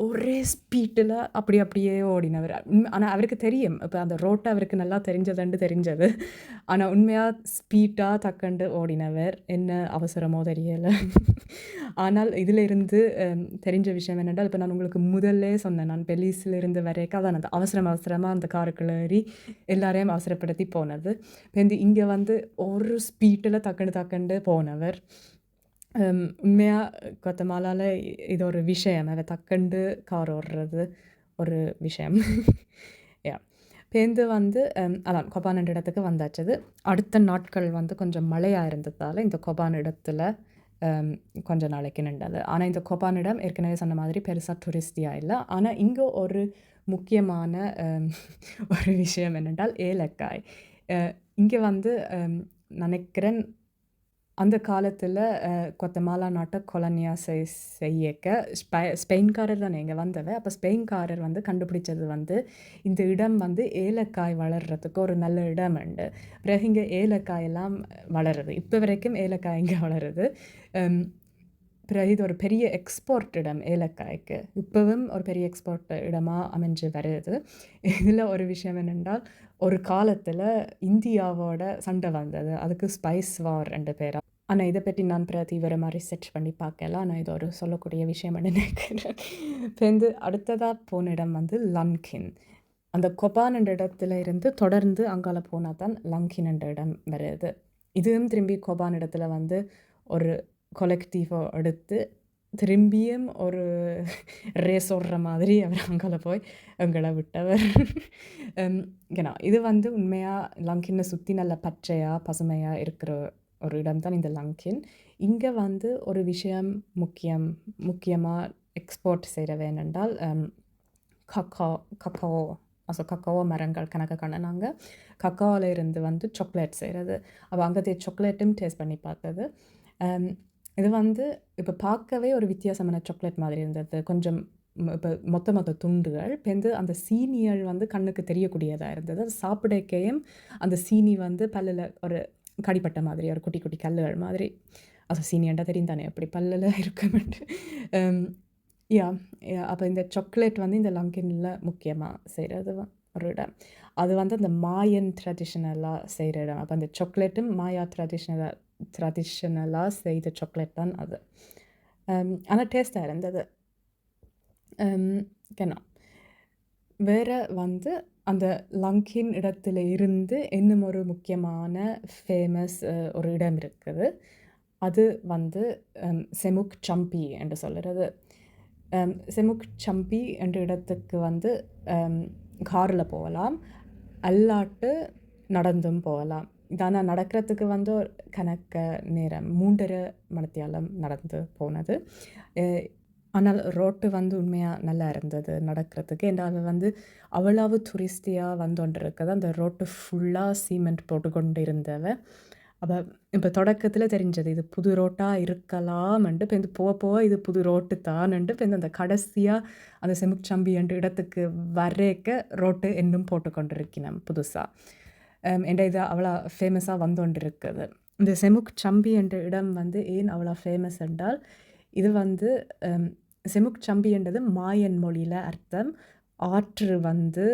ஒரே ஸ்பீடில் அப்படியே ஓடினவர். ஆனா அவருக்கு தெரியும். இப்ப அந்த ரோட்ட அவருக்கு நல்லா தெரிஞ்சது. ஆனா உண்மையா ஸ்பீடா டக்குன்ட்டு ஓடினவர். என்ன அவசரமோ தெரியல. ஆனால் இதில இருந்து தெரிஞ்ச விஷயம் என்னென்றால், இப்ப நான் உங்களுக்கு முதல்லே சொன்னேன். நான் பெலிஸ்ல இருந்து வரைக்கும் அதான் அந்த அவசரமா அந்த காருக்குள்ள ஏறி எல்லாரையும் அவசரப்படுத்தி போனது. இப்ப இங்க வந்து ஒரு ஸ்பீடுல டக்குன்ட்டு போனவர். உண்மையா கொத்தமாலால இது ஒரு விஷயம். அத டக்குன்ட்டு கார் ஓட்டுறது ஒரு விஷயம். யாஹ்! பேருந்து வந்து அதான் கொபான் என்ற இடத்துக்கு வந்தாச்சு. அடுத்த நாட்கள் வந்து கொஞ்சம் மழையா இருந்ததால, இந்த கொபான் இடத்துல கொஞ்ச நாளைக்கு நின்றது. ஆனா இந்த கொபான் இடம் ஏற்கனவே சொன்ன மாதிரி பெருசா டூரிஸ்டியா இல்ல. ஆனா இங்க ஒரு முக்கியமான ஒரு விஷயம் என்னென்றால் ஏலக்காய். அ இங்க வந்து நினைக்கிறேன் அந்த காலத்துல கொத்தமாலா நாட்ட கொலனியா செய்யக்க ஸ்பெயின்காரர் தானே இங்க வந்தவ. அப்ப ஸ்பெயின்காரர் வந்து கண்டுபிடிச்சது வந்து, இந்த இடம் வந்து ஏலக்காய் வளர்றதுக்கு ஒரு நல்ல இடம் உண்டு. பிறகு இங்க ஏலக்காய் எல்லாம் வளருது. இப்ப வரைக்கும் ஏலக்காய் இங்க வளருது. அம் பிறகு இது ஒரு பெரிய எக்ஸ்போர்ட் இடம் ஏலக்காய்க்கு. இப்பவும் ஒரு பெரிய எக்ஸ்போர்ட் இடமா அமைஞ்சு வருது. இதுல ஒரு விஷயம் என்னென்றால், ஒரு காலத்துல இந்தியாவோட சண்டை வந்தது. அதுக்கு ஸ்பைஸ் வார் என்று பேரு. ஆனா இத பத்தி நான் தீவிரமா ரிசர்ச் பண்ணி பார்க்கல. ஆனா இது ஒரு சொல்லக்கூடிய விஷயம்னு நினைக்கிறேன். இப்ப அடுத்ததா போன இடம் வந்து லன்கின். அந்த கொபான் என்ற இடத்துல இருந்து தொடர்ந்து அங்கால போனா தான் லன்கின் என்ற இடம் வருது. இதுவும் திரும்பி கொபான் இடத்துல வந்து ஒரு கொலெக்டிவா எடுத்து திரும்பியும் ஒரு ரேஸ் ஓடுற மாதிரி அவர் அங்கால போய் எங்கள விட்டவர். இது வந்து உண்மையா லன்கின்ன சுத்தி நல்ல பச்சையா, பசுமையா இருக்கிற ஒரு இடம் தான் இந்த லன்கின். இங்க வந்து ஒரு விஷயம் முக்கியமா எக்ஸ்போர்ட் செய்றவ என்னென்றால் கக்காவோ கக்காவோ மரங்கள் கணக்குனாங்க. கக்காவோல இருந்து வந்து சாக்லேட் செய்றது. அப்ப அங்கത്തെ சாக்லேட்டும் டேஸ்ட் பண்ணி பார்த்தது. இது வந்து இப்ப பார்க்கவே ஒரு வித்தியாசமான சாக்லேட் மாதிரி இருந்தது. கொஞ்சம் இப்ப மொத்த துண்டுகள். அந்த சீனிகள் வந்து கண்ணுக்கு தெரியக்கூடியதா இருந்தது. அது சாப்பிடக்கையும் அந்த சீனி வந்து பல்லுல ஒரு கடிப்பட்ட மாதிரி, ஒரு குட்டி குட்டி கல்லுகள் மாதிரி. சீனியண்டா தெரியும் தானே எப்படி பல்லுல இருக்கும்ன்ட்டு. யாஹ்! அப்ப இந்த சாக்லேட் வந்து இந்த லன்கின்ல முக்கியமா செய்றது ஒரு இடம். அது வந்து அந்த மாயன் ட்ரெடிஷனலா செய்ற இடம். அப்ப அந்த சாக்லேட்டும் மாயா ட்ரெடிஷனலா செய்த சாக்லேட் தான் அது. ஆனா டேஸ்ட்டா இருந்தது. genau. வேற வந்து அந்த லன்கின் இடத்துல இருந்து இன்னும் ஒரு முக்கியமான ஃபேமஸ் ஒரு இடம் இருக்குது. அது வந்து செமுக் சம்பி என்று சொல்லுறது. செமுக் சம்பி என்ற இடத்துக்கு வந்து கார்ல போகலாம். அல்லாட்டு நடந்தும் போகலாம். ஆனா நடக்கிறதுக்கு வந்து ஒரு கணக்க நேரம் 3:30 மணித்தியாலம் நடந்து போனது. ஆனால் ரோட்டு வந்து உண்மையா நல்லா இருந்தது நடக்கிறதுக்கு. ஏன்னா அது வந்து அவ்வளவு டூரிஸ்டியா வந்தோண்டிருக்குது. அந்த ரோட்டு ஃபுல்லா சிமெண்ட் போட்டுக்கொண்டு இருந்தவ. அப்ப இப்ப தொடக்கத்துல தெரிஞ்சது. இது புது ரோட்டா இருக்கலாம்ன்ட்டு. இப்ப போக இது புது ரோட்டு தான்ன்ட்டு. இப்ப அந்த கடைசியா அந்த செமுக்சம்பி என்ற இடத்துக்கு வரைக்க ரோட்டு இன்னும் போட்டுக்கொண்டிருக்கிறோம் புதுசா. என்ற இது அவ்வளோ ஃபேமஸா வந்தோண்டிருக்குது. இந்த செமுக்சம்பி என்ற இடம் வந்து ஏன் அவ்வளோ ஃபேமஸ் என்றால், இது வந்து செமுக்சம்பி என்றது மாயன் மொழியில அர்த்தம் ஆற்று வந்து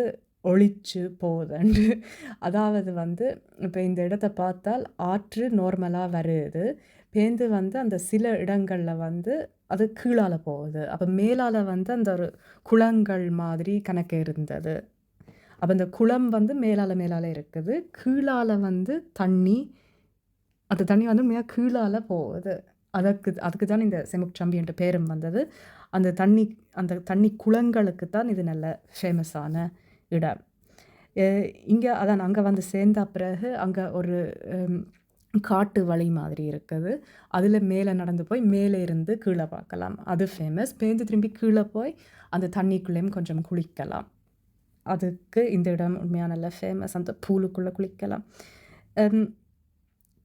ஒளிச்சு போகுதுன்ட்டு. அதாவது வந்து இப்ப இந்த இடத்த பார்த்தால் ஆற்று நார்மலா வருது. பேருந்து வந்து அந்த சில இடங்கள்ல வந்து அது கீழால போகுது. அப்ப மேலால வந்து அந்த ஒரு குளங்கள் மாதிரி கணக்கு இருந்தது. அப்ப அந்த குளம் வந்து மேலால இருக்குது. கீழால வந்து தண்ணி அந்த தண்ணி வந்து உண்மையா கீழால போகுது. அதுக்கு தான் இந்த செமுக்சம்பி என்ற பேரும் வந்தது. அந்த தண்ணி குளங்களுக்கு தான் இது நல்ல ஃபேமஸான இடம். இங்க அதான் அங்க வந்து சேர்ந்த பிறகு அங்க ஒரு காட்டு வழி மாதிரி இருக்குது. அதுல மேல நடந்து போய் மேலே இருந்து கீழ பார்க்கலாம். அது ஃபேமஸ். பேருந்து திரும்பி கீழ போய் அந்த தண்ணிக்குள்ளேயும் கொஞ்சம் குளிக்கலாம். அதுக்கு இந்த இடம் உண்மையா நல்ல ஃபேமஸ். அந்த பூலுக்குள்ள குளிக்கலாம்.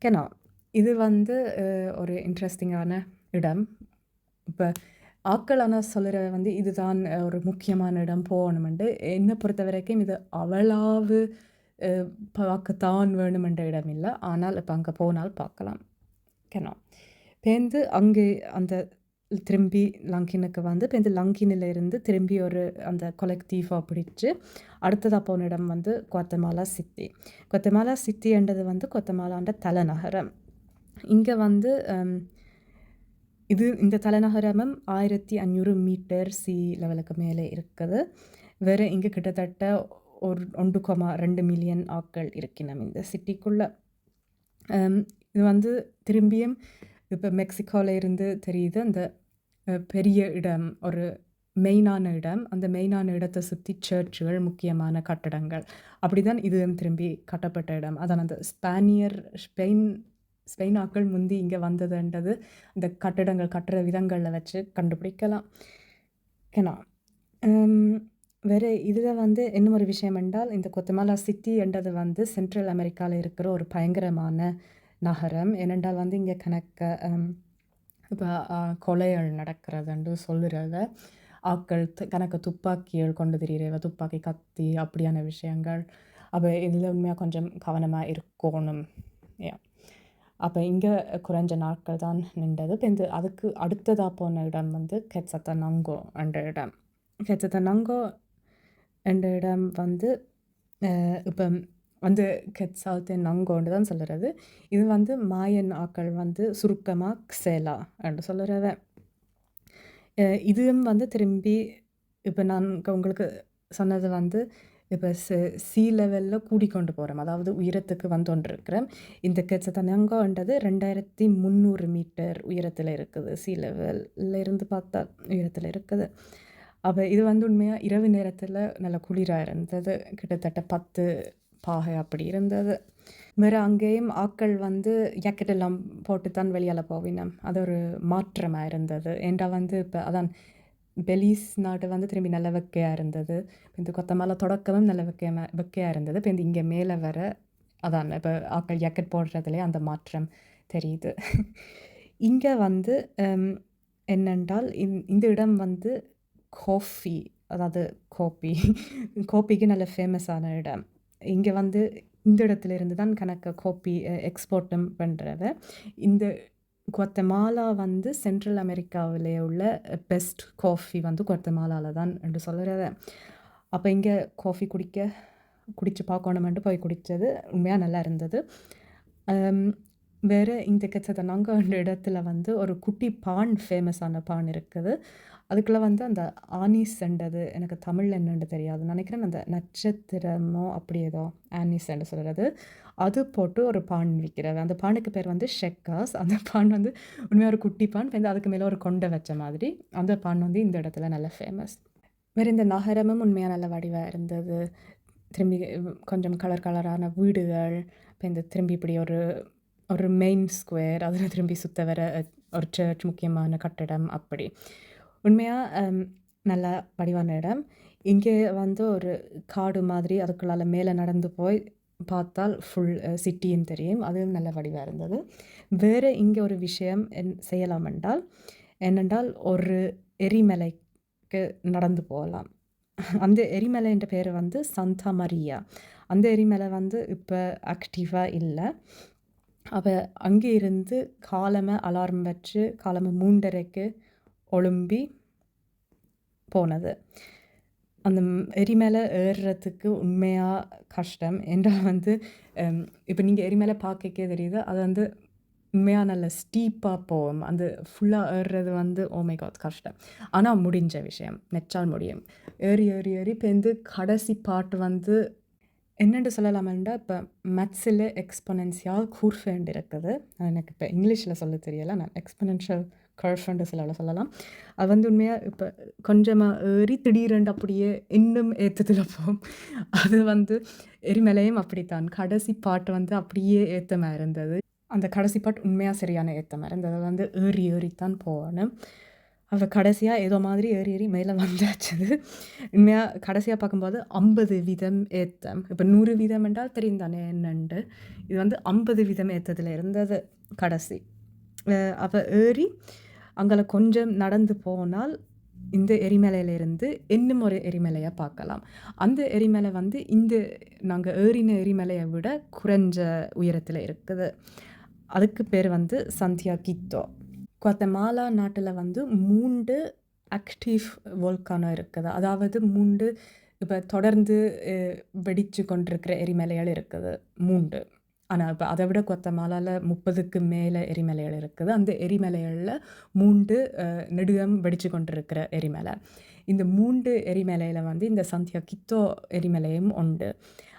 genau. இது வந்து ஒரு இன்ட்ரெஸ்டிங்கான இடம். இப்ப ஆட்கள் ஆனா சொல்லுற வந்து இதுதான் ஒரு முக்கியமான இடம் போகணும்ன்ட்டு. என்ன பொறுத்தவரைக்கும் இது அவ்வளவு பார்க்கத்தான் வேணுமென்ற இடம் இல்ல. ஆனால் இப்ப அங்க போனால் பார்க்கலாம். genau. பேருந்து அங்கே அந்த திரும்பி லங்கினுக்கு வந்து இப்போ இந்த லங்கினிலேருந்து திரும்பி ஒரு அந்த கொலெக்டிவாக பிடிச்சு அடுத்ததாக போன இடம் வந்து குவாத்தமாலா சிட்டி. குவாத்தமாலா சிட்டின்றது வந்து குவாத்தமாலான்ற தலைநகரம். இங்கே வந்து இந்த தலைநகரமும் 1500 மீட்டர் சி லெவலுக்கு மேலே இருக்குது. வேறு இங்கே கிட்டத்தட்ட ஒரு 1,2 மில்லியன் ஆட்கள் இருக்கணும் இந்த சிட்டிக்குள்ளே. இது வந்து திரும்பியும் இப்போ மெக்சிகோவில் இருந்து தெரியுது அந்த பெரிய இடம், ஒரு மெயினான இடம். அந்த மெயினான இடத்தை சுற்றி சர்ச்சுகள், முக்கியமான கட்டடங்கள், அப்படி தான் இது திரும்பி கட்டப்பட்ட இடம். அதான் அந்த ஸ்பெயின் ஆட்கள் முந்தி இங்கே வந்ததுன்றது இந்த கட்டடங்கள் கட்டுற விதங்களில் வச்சு கண்டுபிடிக்கலாம். ஓகேண்ணா. வேறு இதில் வந்து இன்னும் ஒரு விஷயம் என்றால் இந்த குவாத்தமாலா சிட்டி என்றது வந்து சென்ட்ரல் அமெரிக்காவில் இருக்கிற ஒரு பயங்கரமான நகரம். ஏனென்றால் வந்து இங்கே இப்போ கொலைகள் நடக்கிறதுன்னு சொல்லுறத ஆட்கள் கணக்க துப்பாக்கிகள் கொண்டு திரியிற துப்பாக்கி, கத்தி, அப்படியான விஷயங்கள். அப்போ இதில் உண்மையாக கொஞ்சம் கவனமாக இருக்கணும். அப்போ இங்கே குறைஞ்ச நாட்கள் தான் நின்றது. இப்போ அதுக்கு அடுத்ததாக போன இடம் வந்து கெட்சத்தனங்கோ என்ற இடம். கெட்சத்தனங்கோ என்ற இடம் வந்து இப்போ வந்து கெட்சால்தெனங்கோன்னு தான் சொல்லுறது. இது வந்து மாயன் ஆக்கள் வந்து சுருக்கமாக க்சேலா என்று சொல்லுறத. இதுவும் வந்து திரும்பி இப்போ நான் உங்களுக்கு சொன்னது வந்து இப்போ சி லெவலில் கூடிக்கொண்டு போகிறோம், அதாவது உயரத்துக்கு வந்து கொண்டிருக்கிறோம். இந்த கெட்சத்தனங்கோன்றது 2300 மீட்டர் உயரத்தில் இருக்குது. சி லெவலில் இருந்து பார்த்தா உயரத்தில் இருக்குது. அப்போ இது வந்து உண்மையாக இரவு நேரத்தில் நல்ல குளிராக இருந்தது. கிட்டத்தட்ட 10 பாகை அப்படி இருந்தது. வேறு அங்கேயும் ஆட்கள் வந்து ஜாக்கெட் எல்லாம் போட்டு தான் வெளியால் போவினோம். அது ஒரு மாற்றமாக இருந்தது. ஏன்டா வந்து இப்போ அதான் பெலிஸ் நாடு வந்து திரும்பி நல்ல வெக்கையாக இருந்தது. இந்த குவாத்தமாலா தொடக்கமும் நல்ல வெக்கையாக இருந்தது. இப்போ இங்கே மேலே வர அதான் இப்போ ஆட்கள் ஜாக்கெட் போடுறதுலேயே அந்த மாற்றம் தெரியுது. இங்கே வந்து என்னென்றால் இந்த இடம் வந்து காஃபி, அதாவது கோப்பிக்கு நல்ல ஃபேமஸான இடம். இங்கே வந்து இந்த இடத்துல இருந்து தான் கணக்க காஃபி எக்ஸ்போர்ட்டும் பண்ணுறத. இந்த குவாத்தமாலா வந்து சென்ட்ரல் அமெரிக்காவிலே உள்ள பெஸ்ட் காஃபி வந்து குவாத்தமாலாவில் தான் என்று சொல்லுறத. அப்போ இங்கே காஃபி குடித்து பார்க்கணுமென்ட்டு போய் குடித்தது உண்மையாக நல்லா இருந்தது. வேறு இந்த கெட்சத்தனங்கோ என்ற இடத்துல வந்து ஒரு குட்டி பான், ஃபேமஸான பான் இருக்குது. அதுக்குள்ளே வந்து அந்த ஆனிஸ்ன்றது எனக்கு தமிழில் என்னென்னு தெரியாது நினைக்கிறேன். அந்த நட்சத்திரமோ அப்படி ஏதோ ஆனிஸ்ன்னு சொல்கிறது, அது போட்டு ஒரு பான் விற்கிறது. அந்த பானுக்கு பேர் வந்து ஷெக்காஸ். அந்த பான் வந்து உண்மையாக ஒரு குட்டி பான், வந்து அதுக்கு மேலே ஒரு கொண்டை வச்ச மாதிரி. அந்த பான் வந்து இந்த இடத்துல நல்ல ஃபேமஸ். வேறு இந்த நகரமும் உண்மையாக நல்ல வடிவாக இருந்தது. திரும்பி கொஞ்சம் கலரான வீடுகள். இப்போ இந்த திரும்பி இப்படி ஒரு மெயின் ஸ்கொயர், அதில் திரும்பி சுற்ற வர ஒரு சர்ச், முக்கியமான கட்டடம், அப்படி உண்மையாக நல்ல வடிவான இடம். இங்கே வந்து ஒரு காடு மாதிரி, அதுக்குள்ளால் மேலே நடந்து போய் பார்த்தால் ஃபுல் சிட்டின்னு தெரியும். அதுவும் நல்ல வடிவாக இருந்தது. வேறு இங்கே ஒரு விஷயம் செய்யலாம் என்னென்றால் ஒரு எரிமலைக்கு நடந்து போகலாம். அந்த எரிமலைன்ற பேர் வந்து சாந்தா மரியா. அந்த எரிமலை வந்து இப்போ ஆக்டிவாக இல்லை. அப்போ அங்கே இருந்து காலமாக அலாரம் வச்சு காலமாக 3:30க்கு ஒழும்பி போனது. அந்த எரிமலை ஏறுறதுக்கு உண்மையாக கஷ்டம். என்றால் வந்து இப்போ நீங்கள் எரிமலை பார்க்கக்கே தெரியுது, அது வந்து உண்மையாக நல்ல ஸ்டீப்பாக போகும். அந்த ஃபுல்லாக ஏறுறது வந்து மை காட் கஷ்டம். ஆனால் முடிஞ்ச விஷயம், நெச்சால் முடியும். ஏறி இப்போ கடைசி பாட்டு வந்து என்னென்று சொல்லலாமெண்டா, இப்போ மேத்ஸில் எக்ஸ்பொனென்ஷியல் கூர்ஃபேண்ட் இருக்குது. எனக்கு இப்போ இங்கிலீஷில் சொல்ல தெரியலை, நான் எக்ஸ்பொனென்ஷியல் கர்ஃபேண்டு சொல்லலாம். அது வந்து உண்மையாக இப்போ கொஞ்சமாக ஏறி திடீரெண்டு அப்படியே இன்னும் ஏற்றத்தில் போகும். அது வந்து எரிமலையும் அப்படித்தான். கடைசி பாட்டு வந்து அப்படியே ஏற்றமாக இருந்தது. அந்த கடைசி பாட்டு உண்மையாக சரியான ஏற்றமாக இருந்தது. அதை வந்து ஏறித்தான் போகணும். அவ கடைசியாக ஏதோ மாதிரி ஏறி மேலே வந்தாச்சுது. உண்மையாக கடைசியாக பார்க்கும்போது 50 வீதம் ஏற்றம். இப்போ 100 வீதம் என்றால் தெரியும் தானே என்னண்டு. இது வந்து 50 வீதம் ஏற்றத்தில் இருந்தது கடைசி. அப்போ ஏறி அங்கே கொஞ்சம் நடந்து போனால் இந்த எரிமலையிலிருந்து இன்னும் ஒரு எரிமலையை பார்க்கலாம். அந்த எரிமலை வந்து நாங்கள் ஏறின எரிமலையை விட குறைஞ்ச உயரத்தில் இருக்குது. அதுக்கு பேர் வந்து சந்தியாகித்தோ. குவாத்தமாலா நாட்டுல வந்து 3 ஆக்டிவ் வோல்கானோ இருக்குது. அதாவது 3 இப்ப தொடர்ந்து வெடிச்சு கொண்டிருக்கிற எரிமலைகள் இருக்குது 3. ஆனா, இப்ப அத விட குவாத்தமாலால 30க்கு மேல எரிமலைகள் இருக்குது. அந்த எரிமலைகள்ல 3 நெடுகம் வெடிச்சு கொண்டிருக்கிற எரிமலை. இந்த 3 எரிமலையில வந்து இந்த சந்தியாகித்தோ எரிமலையும் உண்டு.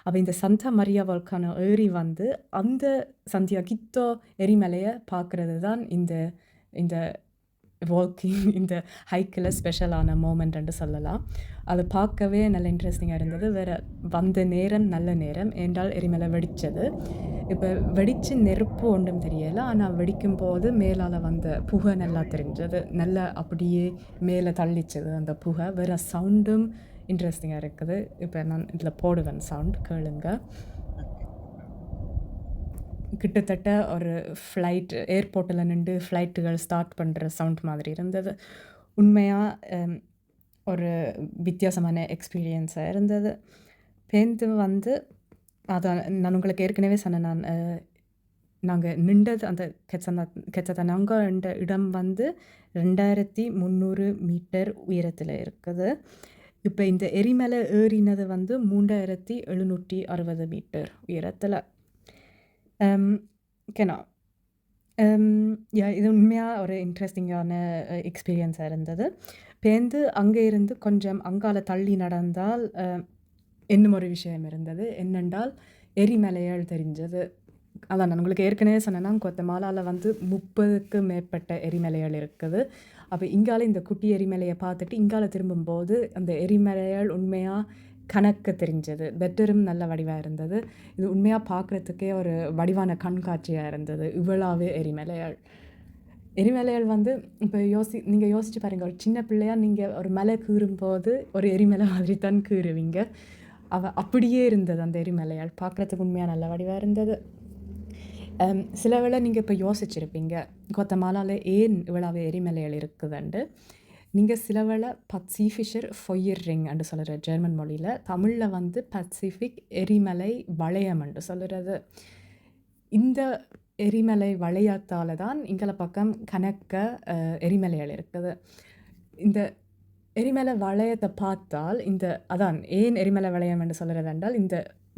அப்ப இந்த சாந்தா மரியா வோல்கானோ ஏறி வந்து அந்த சந்தியாகித்தோ எரிமலைய பார்க்கிறது தான் இந்த இந்த வாக்கிங் இந்த ஹைக்கில் ஸ்பெஷலான மோமெண்ட் என்று சொல்லலாம். அது பார்க்கவே நல்ல இன்ட்ரெஸ்டிங்காக இருந்தது. வேற வந்த நேரம் நல்ல நேரம் என்றால் எரிமலை வெடித்தது. இப்போ வெடித்து நெருப்பு ஒன்றும் தெரியலை, ஆனால் வெடிக்கும் போது மேலால் வந்த புகை நல்லா தெரிஞ்சது. நல்லா அப்படியே மேலே தள்ளிச்சது அந்த புகை. வேற சவுண்டும் இன்ட்ரெஸ்டிங்காக இருக்குது. இப்போ நான் இதில் போடுவேன் சவுண்ட் கேளுங்க. கிட்டத்தட்ட ஒரு ஃப்ளைட் ஏர்போர்ட்டில் நின்று ஃப்ளைட்டுகள் ஸ்டார்ட் பண்ணுற சவுண்ட் மாதிரி இருந்தது. உண்மையாக ஒரு வித்தியாசமான எக்ஸ்பீரியன்ஸாக இருந்தது. பேருந்து வந்து அதான் நான் உங்களுக்கு ஏற்கனவே சொன்னேன். நாங்கள் நின்றது அந்த கெச்சத்தனாங்கன்ற இடம் வந்து 2300 மீட்டர் உயரத்தில் இருக்குது. இப்போ இந்த எரிமலை ஏறினது வந்து 3760 மீட்டர் உயரத்தில். genau. இது உண்மையாக ஒரு இன்ட்ரெஸ்டிங்கான எக்ஸ்பீரியன்ஸாக இருந்தது. பேருந்து அங்கே இருந்து கொஞ்சம் அங்கால தள்ளி நடந்தால் இன்னும் ஒரு விஷயம் இருந்தது. என்னென்றால் எரிமலைகள் தெரிஞ்சது. அதான் நான் உங்களுக்கு ஏற்கனவே சொன்னேன்னா குவாத்தமாலாவில் வந்து 30க்கு மேற்பட்ட எரிமலைகள் இருக்குது. அப்போ இங்கால இந்த குட்டி எரிமலையை பார்த்துட்டு இங்கால திரும்பும்போது அந்த எரிமலைகள் உண்மையாக கணக்கு தெரிஞ்சது. பெட்டரும் நல்ல வடிவாக இருந்தது. இது உண்மையாக பார்க்குறதுக்கே ஒரு வடிவான கண்காட்சியாக இருந்தது. இவ்வளவு எரிமலைகள் வந்து இப்போ நீங்கள் யோசிச்சு பாருங்கள். ஒரு சின்ன பிள்ளையாக நீங்கள் ஒரு மலை கீறும்போது ஒரு எரிமலை மாதிரி தான் கீறுவீங்க. அப்படியே இருந்தது அந்த எரிமலைகள். பார்க்குறதுக்கு உண்மையாக நல்ல வடிவாக இருந்தது. சில வேளை நீங்கள் இப்போ யோசிச்சிருப்பீங்க குவாத்தமாலாவில் ஏன் இவ்வளவு எரிமலைகள் இருக்குதுண்டு. நீங்கள் சில வேளை பசிஃபிஷர் ஃபொயர் ரிங் என்று சொல்கிற ஜெர்மன் மொழியில், தமிழில் வந்து பசிஃபிக் எரிமலை வளையம் என்று சொல்கிறது. இந்த எரிமலை வளையத்தால் தான் இங்கே பக்கம் கணக்க எரிமலைகள் இருக்குது. இந்த எரிமலை வளையத்தை பார்த்தால் அதான் ஏன் எரிமலை வளையம் என்று சொல்கிறது என்றால் இந்த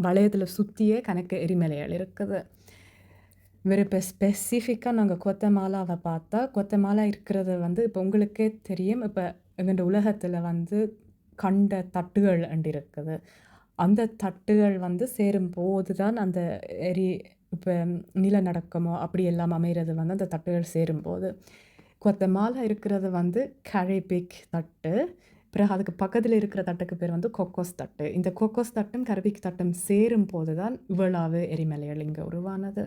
வளையத்தில் சுற்றியே கணக்கு எரிமலைகள் இருக்குது. வேறு இப்போ ஸ்பெசிஃபிக்காக நாங்கள் குவாத்தமாலாவை பார்த்தா குவாத்தமாலா இருக்கிறது வந்து இப்போ உங்களுக்கே தெரியும். இப்போ எங்கள் உலகத்தில் வந்து கண்ட தட்டுகள் அண்டு இருக்குது. அந்த தட்டுகள் வந்து சேரும்போது தான் அந்த இப்போ நிலநடுக்கமோ அப்படி எல்லாம் அமைகிறது வந்து அந்த தட்டுகள் சேரும்போது. குவாத்தமாலா இருக்கிறது வந்து கரிபிக் தட்டு. பிறகு அதுக்கு பக்கத்தில் இருக்கிற தட்டுக்கு பேர் வந்து கொக்கோஸ் தட்டு. இந்த கொக்கோஸ் தட்டும் கரிபிக் தட்டும் சேரும் போது தான் இவ்வளவு எரிமலைகள் இங்கே உருவானது.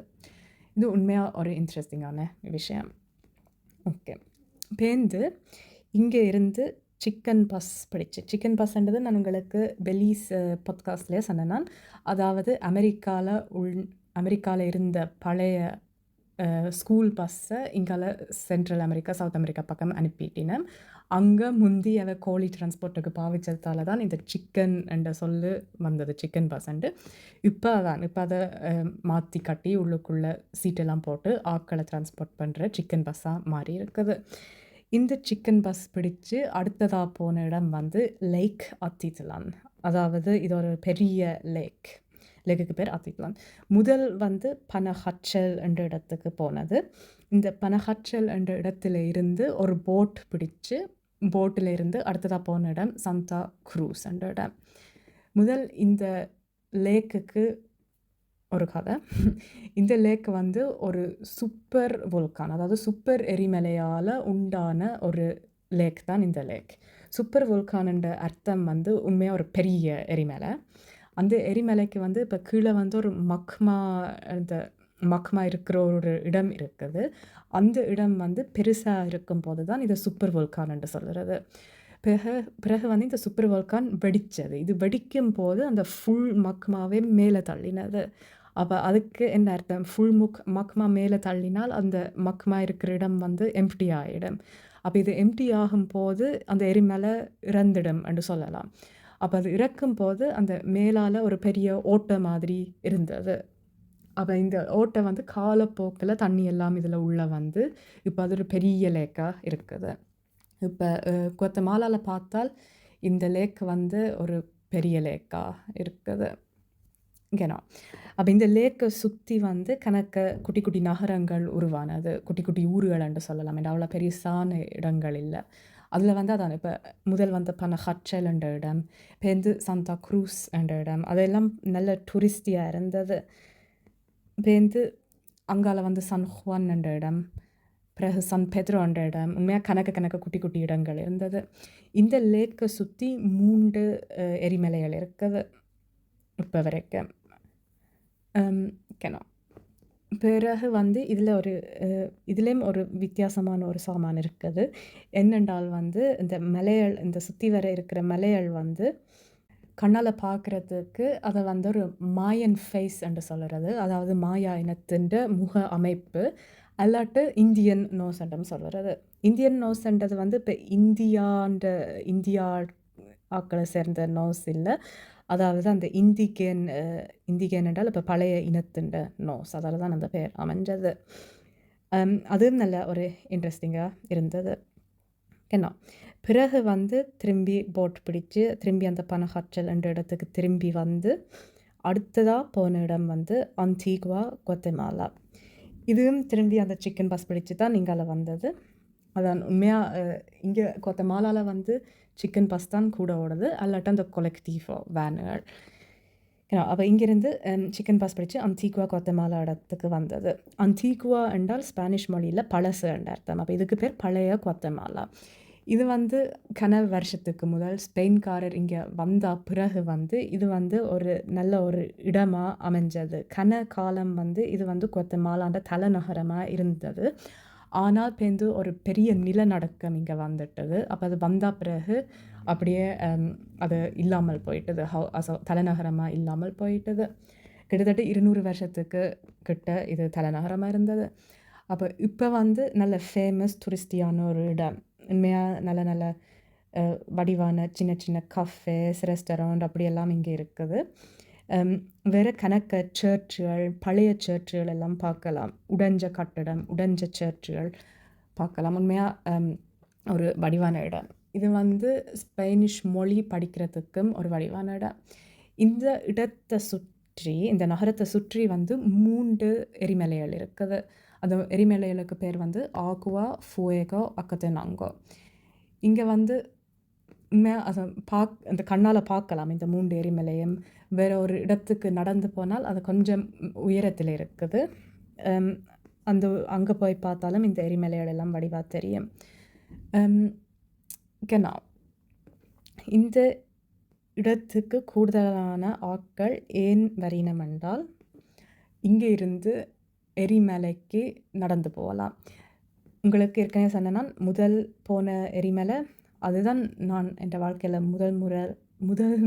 இது உண்மையாக ஒரு இன்ட்ரெஸ்டிங்கான விஷயம். ஓகே, பேருந்து இங்கே இருந்து சிக்கன் பஸ் படிச்சு. சிக்கன் பஸ்ன்றது நான் உங்களுக்கு பெலீஸ் பாட்காஸ்ட்லேயே சொன்னேன். அதாவது அமெரிக்காவில் இருந்த பழைய ஸ்கூல் பஸ்ஸை இங்கால சென்ட்ரல் அமெரிக்கா சவுத் அமெரிக்கா பக்கம் அனுப்பிட்டினேன். அங்கே முந்தி அதை கோழி டிரான்ஸ்போர்ட்டுக்கு பாவிச்சதால தான் இந்த சிக்கன் என்ற சொல்லு வந்தது, சிக்கன் பஸ்ஸுண்டு. இப்போ அதை மாற்றி கட்டி உள்ளுக்குள்ளே சீட்டெல்லாம் போட்டு ஆட்களை டிரான்ஸ்போர்ட் பண்ணுற சிக்கன் பஸ்ஸாக மாறி இருக்குது. இந்த சிக்கன் பஸ் பிடிச்சு அடுத்ததாக போன இடம் வந்து லேக் அத்தித்லான். அதாவது இது ஒரு பெரிய லேக்குக்கு பேர் அத்தித்லான். முதல் வந்து பனஹட்சல் என்ற இடத்துக்கு போனது. இந்த பனஹட்சல் என்ற இடத்துல இருந்து ஒரு போட் பிடிச்சு போட்டில் இருந்து அடுத்ததாக போன இடம் சாந்தா க்ரூஸ் என்ற இடம். முதல் இந்த லேக்குக்கு ஒரு கதை. இந்த லேக் வந்து ஒரு சூப்பர் வோல்கான், அதாவது சூப்பர் எரிமலையால் உண்டான ஒரு லேக் தான் இந்த லேக். சூப்பர் வோல்கான்ன்ற அர்த்தம் வந்து உண்மையாக ஒரு பெரிய எரிமலை. அந்த எரிமலைக்கு வந்து இப்போ கீழே வந்து ஒரு மக்மா இருக்கிற ஒரு இடம் இருக்குது. அந்த இடம் வந்து பெருசாக இருக்கும் போது தான் இதை சூப்பர் வோல்கான் என்று சொல்கிறது. பிறகு வந்து இந்த சூப்பர் வோல்கான் வெடித்தது. இது வெடிக்கும் போது அந்த ஃபுல் மக்மாவே மேலே தள்ளினது. அப்போ அதுக்கு என்ன அர்த்தம்? ஃபுல் மக்மா மேலே தள்ளினால் அந்த மக்மா இருக்கிற இடம் வந்து எம்டி ஆகிடும். அப்போ இது எம்டி ஆகும்போது அந்த எரிமலை இறந்துடும் என்று சொல்லலாம். அப்போ அது இறக்கும் போது அந்த மேலால் ஒரு பெரிய ஓட்டை மாதிரி இருந்தது. அப்போ இந்த ஓட்டை வந்து காலப்போக்கில் தண்ணி எல்லாம் இதில் உள்ள வந்து இப்போ அது ஒரு பெரிய லேக்காக இருக்குது. இப்போ குவாத்தமாலாவில் பார்த்தால் இந்த லேக் வந்து ஒரு பெரிய லேக்காக இருக்குது. ஓகேண்ணா. அப்போ இந்த லேக்கை சுற்றி வந்து கணக்க குட்டி குட்டி நகரங்கள் உருவானது, குட்டி குட்டி ஊர்கள் என்று சொல்லலாம். ஏன்னா அவ்வளோ பெருசான இடங்கள் இல்லை. அதில் வந்து அதான் இப்போ முதல் வந்து பனஹட்சல் என்ற இடம், பேருந்து சாந்தா க்ரூஸ் என்ற இடம், அதெல்லாம் நல்ல டூரிஸ்டியாக இருந்தது. பேருந்து அங்கால வந்து சன் ஹுவான் என்ற இடம், பிறகு சன் பெத்ரோ என்ற இடம், உண்மையாக கணக்க குட்டி குட்டி இடங்கள் இருந்தது. இந்த லேக்கை சுற்றி 3 எரிமலைகள் இருக்குது இப்போ வரைக்கும். ஓகேண்ணா. பிறகு வந்து இதில் இதுலேயும் ஒரு வித்தியாசமான ஒரு சாமான் இருக்குது. என்னென்றால் வந்து இந்த சுற்றி வர இருக்கிற மலைகள் வந்து கண்ணால் பார்க்குறதுக்கு அதை வந்து ஒரு மாயன் ஃபேஸ் என்று சொல்கிறது, அதாவது மாயா இனத்தின் முக அமைப்பு, அல்லாட்டு இந்தியன் நோசண்டம் சொல்கிறது. இந்தியன் நோஸ்ன்றது வந்து இப்போ இந்தியா ஆக்களை சேர்ந்த நோஸ் இல்லை, அதாவது அந்த இந்திகேன் என்றால் இப்போ பழைய இனத்தின் நோஸ், அதால் தான் அந்த பேர் அமைஞ்சது. அதுவும் நல்ல ஒரு இன்ட்ரெஸ்டிங்காக இருந்தது. என்ன பிறகு வந்து திரும்பி போட் பிடிச்சு திரும்பி அந்த பனஹட்சல் என்ற இடத்துக்கு திரும்பி வந்து அடுத்ததாக போன இடம் வந்து அன்டிகுவா குவாத்தமாலா. இதுவும் திரும்பி அந்த சிக்கன் பஸ் பிடிச்சு தான் நீங்கள் வந்தது. அதான் உண்மையாக இங்கே குவாத்தமாலாவில் வந்து சிக்கன் பஸ் தான் கூட ஓடுது, அல்லாட்ட அந்த கொலெக்டிவோ வேனுகள். அப்போ இங்கேருந்து சிக்கன் பஸ் பிடிச்சு அன்டிகுவா குவாத்தமாலா இடத்துக்கு வந்தது. அன்டிகுவா என்றால் ஸ்பானிஷ் மொழியில் பழசு என்ற அர்த்தம். அப்போ இதுக்கு பேர் பழைய குவாத்தமாலா. இது வந்து வருஷத்துக்கு முதல் ஸ்பெயின்காரர் இங்கே வந்த பிறகு வந்து இது வந்து ஒரு நல்ல ஒரு இடமாக அமைஞ்சது. காலம் வந்து இது வந்து குவாத்தமாலாண்ட தலைநகரமாக இருந்தது. ஆனால் பேருந்து ஒரு பெரிய நிலநடுக்கம் இங்கே வந்துட்டது. அப்போ அது வந்த பிறகு அப்படியே அது இல்லாமல் போயிட்டது, தலைநகரமாக இல்லாமல் போயிட்டது. கிட்டத்தட்ட 200 வருஷத்துக்கு கிட்ட இது தலைநகரமாக இருந்தது. அப்போ இப்போ வந்து நல்ல ஃபேமஸ் டூரிஸ்டியான ஒரு இடம். உண்மையாக நல்ல நல்ல வடிவான சின்ன சின்ன கஃபேஸ், ரெஸ்டாரண்ட் அப்படியெல்லாம் இங்கே இருக்குது. வேறு கணக்க சர்ச்சுகள், பழைய சர்ச்சுகள் எல்லாம் பார்க்கலாம். உடைஞ்ச கட்டடம், உடைஞ்ச சர்ச்சுகள் பார்க்கலாம். உண்மையாக ஒரு வடிவான இடம். இது வந்து ஸ்பெயினிஷ் மொழி படிக்கிறதுக்கும் ஒரு வடிவான இடம். இந்த இடத்தை சுற்றி, இந்த நகரத்தை சுற்றி வந்து 3 எரிமலைகள் இருக்குது. அந்த எரிமலைகளுக்கு பேர் வந்து ஆகுவா, ஃபுவேகோ, அக்கத்தெனாங்கோ. இங்கே வந்து அதை அந்த கண்ணால் பார்க்கலாம் இந்த 3 எரிமலையும். வேறு ஒரு இடத்துக்கு நடந்து போனால் அது கொஞ்சம் உயரத்தில் இருக்குது. அங்கே போய் பார்த்தாலும் இந்த எரிமலைகள் எல்லாம் வடிவாக தெரியும். இந்த இடத்துக்கு கூடுதலான ஆட்கள் ஏன் வரினம் என்றால், இங்கே இருந்து எரிமலைக்கு நடந்து போகலாம். உங்களுக்கு ஏற்கனவே சொன்னேன்னா முதல் போன எரிமலை அதுதான் நான் என் வாழ்க்கையில் முதல்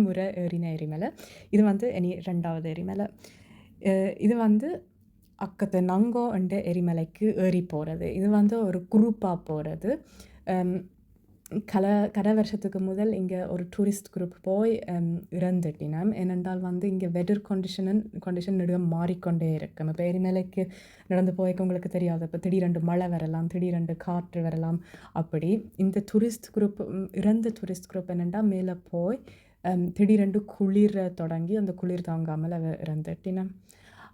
முறை ஏறின எரிமலை. இது வந்து இனி 2வது எரிமலை. இது வந்து அக்கத்தெனாங்கோ என்ற எரிமலைக்கு ஏறி போகிறது. இது வந்து ஒரு குரூப்பாக போகிறது. கடை வருஷத்துக்கு முதல் இங்கே ஒரு டூரிஸ்ட் குரூப் போய் இறந்துட்டினோம். ஏனென்றால் வந்து இங்கே வெதர் கண்டிஷன் நெடுக மாறிக்கொண்டே இருக்கும். இப்போ எரிமலைக்கு நடந்து போய்க்க உங்களுக்கு தெரியாது, இப்போ திடீரென்று மழை வரலாம், திடீரென்று காற்று வரலாம். அப்படி இந்த டூரிஸ்ட் குரூப் இறந்த டூரிஸ்ட் குரூப் என்னென்னா மேலே போய் திடீரென்று குளிர தொடங்கி அந்த குளிர் தாங்காமல் இறந்துட்டினோம்.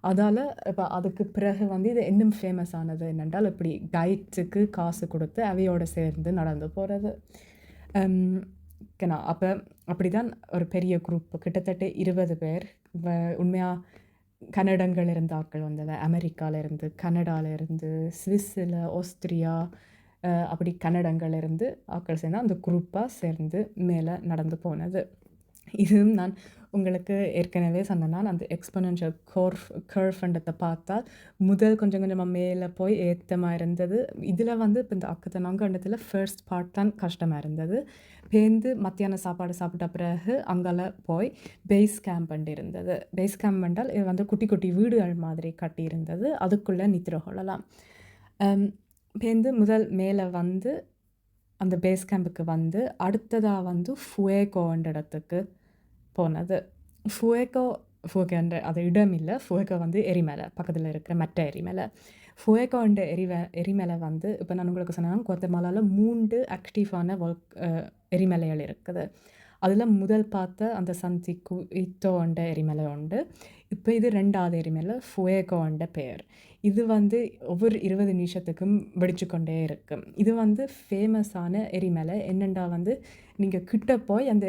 அதால் இப்போ அதுக்கு பிறகு வந்து இது இன்னும் ஃபேமஸ் ஆனது என்னென்றால் இப்படி கைட்ஸுக்கு காசு கொடுத்து அவையோடு சேர்ந்து நடந்து போகிறது. அப்போ அப்படி தான் ஒரு பெரிய குரூப், கிட்டத்தட்ட 20 பேர். உண்மையாக கன்னடங்கள் இருந்த ஆட்கள் வந்தது, அமெரிக்காவிலேருந்து, கனடாவிலேருந்து, சுவிஸில், ஆஸ்திரியா, அப்படி கன்னடங்கள் இருந்து ஆட்கள் சேர்ந்து அந்த குரூப்பாக சேர்ந்து மேலே நடந்து போனது. இதுவும் நான் உங்களுக்கு ஏற்கனவே சொன்னேன்னா அந்த எக்ஸ்பொனென்ஷியல் கர்வ்ன்றதை பார்த்தால் முதல் கொஞ்சம் கொஞ்சமாக மேலே போய் ஏற்றமாக இருந்தது. இதில் வந்து இப்போ இந்த அக்கத்தெனாங்கோன்றதில் ஃபர்ஸ்ட் பார்ட் தான் கஷ்டமாக இருந்தது. பேருந்து மத்தியான சாப்பாடு சாப்பிட்ட பிறகு அங்கே போய் பேஸ் கேம்ப் இருந்தது. பேஸ் கேம்ப் என்றால் இது வந்து குட்டி குட்டி வீடுகள் மாதிரி கட்டி இருந்தது, அதுக்குள்ளே நித்திர கொள்ளலாம். பேருந்து முதல் மேலே வந்து அந்த பேஸ் கேம்புக்கு வந்து அடுத்ததாக வந்து ஃபுவேகோன்ற இடத்துக்கு போனது. ஃபுவேகோ ஃபுகேன்ற அது இடம் இல்லை. ஃபுகே வந்து எரிமலை பக்கத்தில் இருக்கிற மற்ற எரிமலை. ஃபுகேன்ற எரிமலை வந்து இப்போ நான் உங்களுக்கு சொன்னேன்னா குவாத்தமாலாவில் 3 ஆக்டிவான எரிமலைகள் இருக்குது. அதில் முதல் பார்த்த அந்த சந்தி குயிட்டோன்ற எரிமலை உண்டு. இப்போ இது 2வது எரிமலை ஃபுகோன்ற பெயர். இது வந்து ஒவ்வொரு 20 நிமிஷத்துக்கும் வெடிச்சு கொண்டே இருக்கும். இது வந்து ஃபேமஸான எரிமலை. என்னென்னா வந்து நீங்கள் கிட்ட போய் அந்த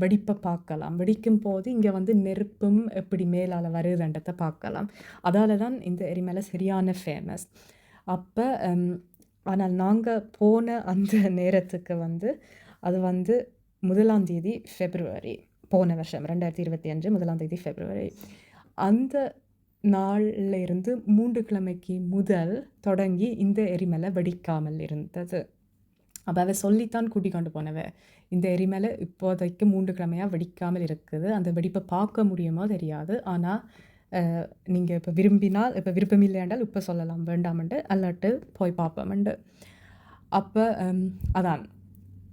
வெடிப்பை பார்க்கலாம். வெடிக்கும் போது இங்கே வந்து நெருப்பும் எப்படி மேலால் வருதுன்றதை பார்க்கலாம். அதால் தான் இந்த எரிமலை சரியான ஃபேமஸ். அப்போ ஆனால் நாங்கள் போன அந்த நேரத்துக்கு வந்து அது வந்து 1ஆம் தேதி ஃபெப்ரவரி போன வருஷம் 2025 1ஆம் தேதி ஃபெப்ரவரி. அந்த நாளில் இருந்து 3 கிழமைக்கு முதல் தொடங்கி இந்த எரிமலை வெடிக்காமல் இருந்தது. அப்போ அவ சொல்லித்தான் கூட்டிக் கொண்டு போனவ. இந்த எரிமலை இப்போதைக்கு 3 கிழமையாக வெடிக்காமல் இருக்குது. அந்த வெடிப்பை பார்க்க முடியுமோ தெரியாது. ஆனால் நீங்கள் இப்போ விரும்பினால் இப்போ விருப்பம் இல்லையாண்டால் இப்போ சொல்லலாம் வேண்டாமண்டு அல்லாட்டு போய் பார்ப்போம்ண்டு. அப்போ அதான்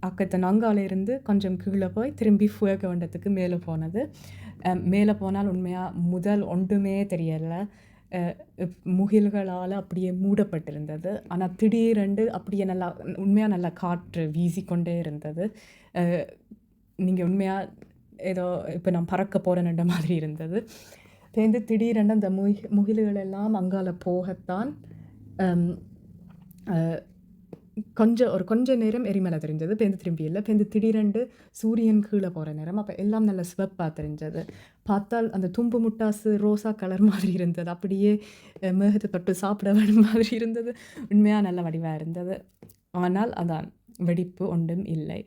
அக்கத்தை நங்காலிருந்து கொஞ்சம் கீழே போய் திரும்பி ஃபுகேன்றதுக்கு மேலே போனது. மேலே போனால் உண்மையாக முதல் ஒன்றுமே தெரியலை. முகில்களால் அப்படியே மூடப்பட்டிருந்தது. ஆனால் திடீரென்று அப்படியே நல்லா உண்மையாக நல்லா காற்று வீசிக்கொண்டே இருந்தது. நீங்கள் உண்மையாக ஏதோ இப்போ நான் பறக்க போகிறேன்ன்ற மாதிரி இருந்தது. பேருந்து திடீரென்று அந்த முகில்களெல்லாம் அங்கால போகத்தான் கொஞ்ச நேரம் எரிமலை தெரிஞ்சது. பேருந்து திரும்பி இல்லை. பேருந்து திடீரென்று சூரியன் கீழே போகிற நேரம். அப்போ எல்லாம் நல்ல சிவப்பாக தெரிஞ்சது. பார்த்தால் அந்த தும்பு முட்டாசு ரோசா கலர் மாதிரி இருந்தது. அப்படியே மேகத்தை தொட்டு சாப்பிட வேணும் மாதிரி இருந்தது. உண்மையாக நல்ல வடிவாக இருந்தது. ஆனால் அதான் வெடிப்பு ஒன்றும் இல்லை.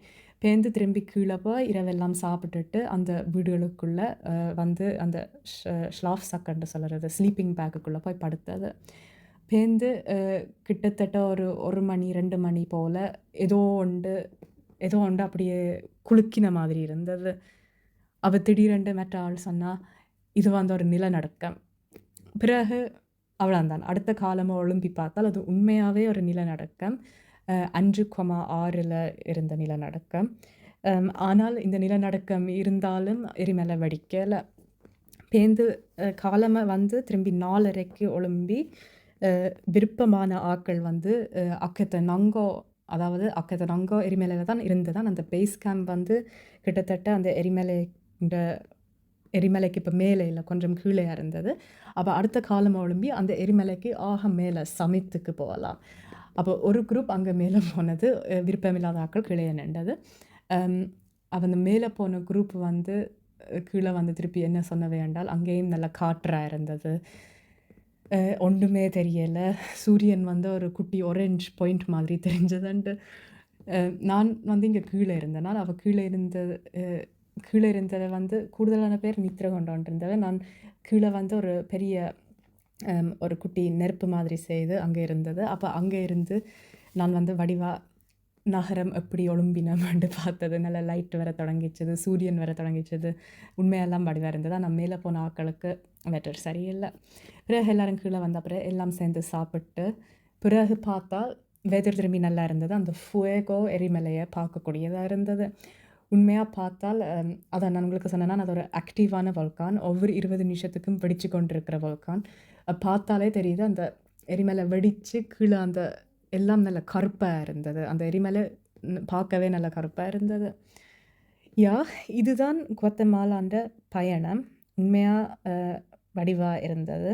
பேருந்து திரும்பி கீழே போய் இரவெல்லாம் சாப்பிட்டுட்டு அந்த வீடுகளுக்குள்ளே வந்து அந்த ஷ்லாஃப் சக்கன்னு சொல்கிறது ஸ்லீப்பிங் பேக்குக்குள்ளே போய் படுத்தது. பேருந்து கிட்டத்தட்ட ஒரு மணி 2 மணி போல் ஏதோ ஒன்று அப்படியே குலுக்கின மாதிரி இருந்தது. அவள் திடீரென்று மற்ற ஆள் சொன்னால் இது வந்து ஒரு நிலநடுக்கம். பிறகு அவ்வளோந்தான். அடுத்த காலமாக ஒழும்பி பார்த்தால் அது உண்மையாகவே ஒரு நிலநடுக்கம். 5.6 இருந்த நிலநடுக்கம். ஆனால் இந்த நிலநடுக்கம் இருந்தாலும் எரிமலை வெடிக்கலை. பேருந்து காலமாக வந்து திரும்பி 4:30க்கு ஒழும்பி விருப்பமான ஆட்கள் வந்து அக்கத்தை நங்கோ எரிமலையில் தான் இருந்ததான். அந்த பேஸ் கேம்ப் வந்து கிட்டத்தட்ட அந்த எரிமலைக்கு இப்போ மேலே இல்லை, கொஞ்சம் கீழே இருந்தது. அப்போ அடுத்த காலம் ஒழும்பி அந்த எரிமலைக்கு மேலே சமித்துக்கு போகலாம். அப்போ ஒரு குரூப் அங்கே மேலே போனது, விருப்பமில்லாத ஆட்கள் கீழே நின்றது. அந்த மேலே போன குரூப் வந்து கீழே வந்து திருப்பி என்ன சொன்னவை என்றால் அங்கேயும் நல்ல காற்றாக இருந்தது. ஒன்றுமே தெரியலை. சூரியன் வந்து ஒரு குட்டி ஒரேஞ்ச் பாயிண்ட் மாதிரி தெரிஞ்சதுன்ட்டு. நான் வந்து இங்கே கீழே இருந்தேனால் அவள் கீழே இருந்ததை வந்து கூடுதலான பேர் நித்திர கொண்டோன்றிருந்தவை. நான் கீழே வந்து ஒரு பெரிய ஒரு குட்டி நெருப்பு மாதிரி செய்து அங்கே இருந்தது. அப்போ அங்கே இருந்து நான் வந்து வடிவா நகரம் எப்படி ஒழும்பினோம்னு பார்த்தது. நல்ல லைட் வர தொடங்கிச்சது, சூரியன் வர தொடங்கிச்சது. உண்மையெல்லாம் வடிவாக இருந்தது. நான் மேலே போன ஆட்களுக்கு வெட்டர் சரியில்லை. பிறகு எல்லோரும் கீழே வந்த அப்புறம் எல்லாம் சேர்ந்து சாப்பிட்டு பிறகு பார்த்தால் வெதர் திரும்பி நல்லா இருந்தது. அந்த ஃபுகோ எரிமலையை பார்க்கக்கூடியதாக இருந்தது. உண்மையாக பார்த்தால் அதான் நான் உங்களுக்கு சொன்னேன்னா அது ஒரு ஆக்டிவான வல்கான். ஒவ்வொரு 20 நிமிஷத்துக்கும் வெடிச்சு கொண்டிருக்கிற வல்கான். பார்த்தாலே தெரியுது அந்த எரிமலை வெடித்து கீழே அந்த எல்லாம் நல்ல கருப்பாக இருந்தது. அந்த எரிமலை பார்க்கவே நல்ல கருப்பாக இருந்தது. இதுதான் குவாத்தமாலான்ற பயணம். உண்மையாக வடிவாக இருந்தது.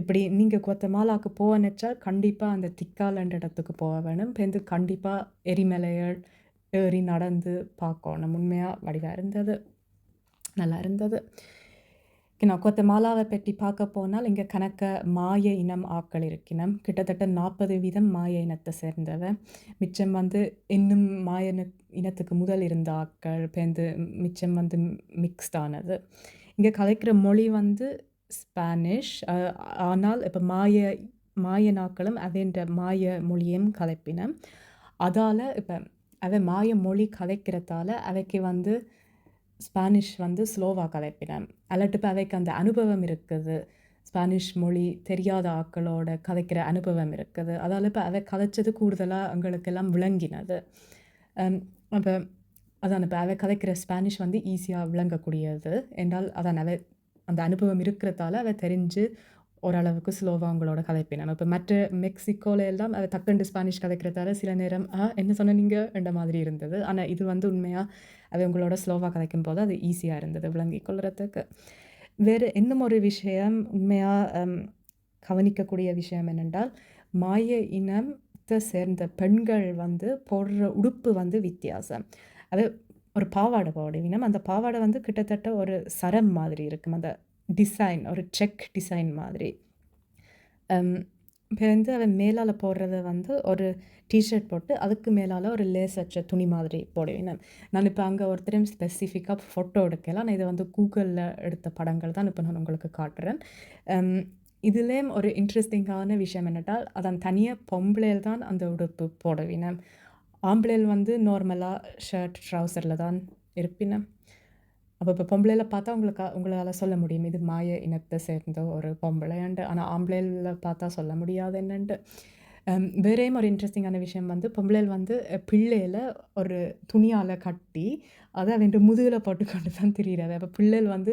இப்படி நீங்கள் குவாத்தமாலாவுக்கு போக நினச்சால் கண்டிப்பாக அந்த திக்காலன்ற இடத்துக்கு போக வேணும். பேருந்து கண்டிப்பாக எரிமலைகள் ஏறி நடந்து பார்க்கணும். உண்மையாக வடிவாக இருந்தது, நல்லா இருந்தது. நான் குவாத்தமாலாவை பற்றி பார்க்க போனால் இங்கே கணக்க மாய இனம் ஆக்கள் இருக்கணும். கிட்டத்தட்ட 40% மாய இனத்தை சேர்ந்தவ. மிச்சம் வந்து இன்னும் மாய இனத்துக்கு முதல் இருந்த ஆக்கள் பேருந்து மிச்சம் வந்து மிக்ஸ்டானது. இங்கே கலைக்கிற மொழி வந்து ஸ்பானிஷ். ஆனால் இப்போ மாய நாக்களும் அதேன்ற மாய மொழியும் கலைப்பினம். அதால் இப்போ அதை மாய மொழி கலைக்கிறதால அவைக்கு வந்து ஸ்பானிஷ் வந்து ஸ்லோவாக கலைப்பினம். அல்லாட்டு இப்போ அவைக்கு அந்த அனுபவம் இருக்குது. ஸ்பானிஷ் மொழி தெரியாத ஆக்களோட கதைக்கிற அனுபவம் இருக்குது. அதால் இப்போ அவை கதைச்சது கூடுதலாக எங்களுக்கெல்லாம் விளங்கினது. அப்போ அதான் இப்போ அவை கதைக்கிற ஸ்பானிஷ் வந்து ஈஸியாக விளங்கக்கூடியது என்றால் அதான் அவை அந்த அனுபவம் இருக்கிறதால அவ தெரிஞ்சு ஓரளவுக்கு ஸ்லோவா அவங்களோட கதைப்பினம். இப்ப மற்ற மெக்சிகோல எல்லாம் அவ டக்குன்ட்டு ஸ்பானிஷ் கதைக்கிறதால சில நேரம், என்ன சொன்னீங்க?" என்ற மாதிரி இருந்தது. ஆனா இது வந்து உண்மையா அவ உங்களோட ஸ்லோவா கதைக்கும்போது அது ஈஸியா இருந்தது விளங்கிக் கொள்றதுக்கு. வேறு இன்னும் ஒரு விஷயம் உண்மையா கவனிக்கக்கூடிய விஷயம் என்னென்றால், மாய இனத்த சேர்ந்த பெண்கள் வந்து போடுற உடுப்பு வந்து வித்தியாசம். அது ஒரு பாவாடை போடுவினம். அந்த பாவாடை வந்து கிட்டத்தட்ட ஒரு சரம் மாதிரி இருக்கும். அந்த டிசைன் ஒரு செக் டிசைன் மாதிரி. இப்ப வந்து அவன் மேலால போடுறது வந்து ஒரு டீ-ஷர்ட் போட்டு, அதுக்கு மேலால ஒரு லேஸ் வச்ச துணி மாதிரி போடுவினம். நான் இப்ப அங்க ஒருத்தரையும் ஸ்பெசிஃபிக்கா ஃபோட்டோ எடுக்கல. நான் இத வந்து Googleல எடுத்த படங்கள் தான் இப்ப நான் உங்களுக்கு காட்டுறேன். இதுலயும் ஒரு இன்ட்ரெஸ்டிங்கான விஷயம் என்னென்றால், அதான் தனியா பொம்பளையல் தான் அந்த உடுப்பு போடுவினம். ஆம்பளையல் வந்து நார்மலா ஷர்ட், ட்ரவுசர்ல தான் இருப்பினம். அப்ப இப்ப பொம்பளைல பார்த்தா உங்களால சொல்ல முடியும். இது மாய இனத்த சேர்ந்த ஒரு பொம்பளைன்ட்டு. ஆனா ஆம்பளைல பார்த்தா சொல்ல முடியாது என்னன்ட்டு. வேறேயும் ஒரு இன்ட்ரெஸ்டிங்கான விஷயம் வந்து பொம்பளைகள் வந்து பிள்ளையில ஒரு துணியால கட்டி, அத அவன்ட முதுகுல போட்டுக்கொண்டு தான் திரியிறவ. அப்ப பிள்ளைகள் வந்து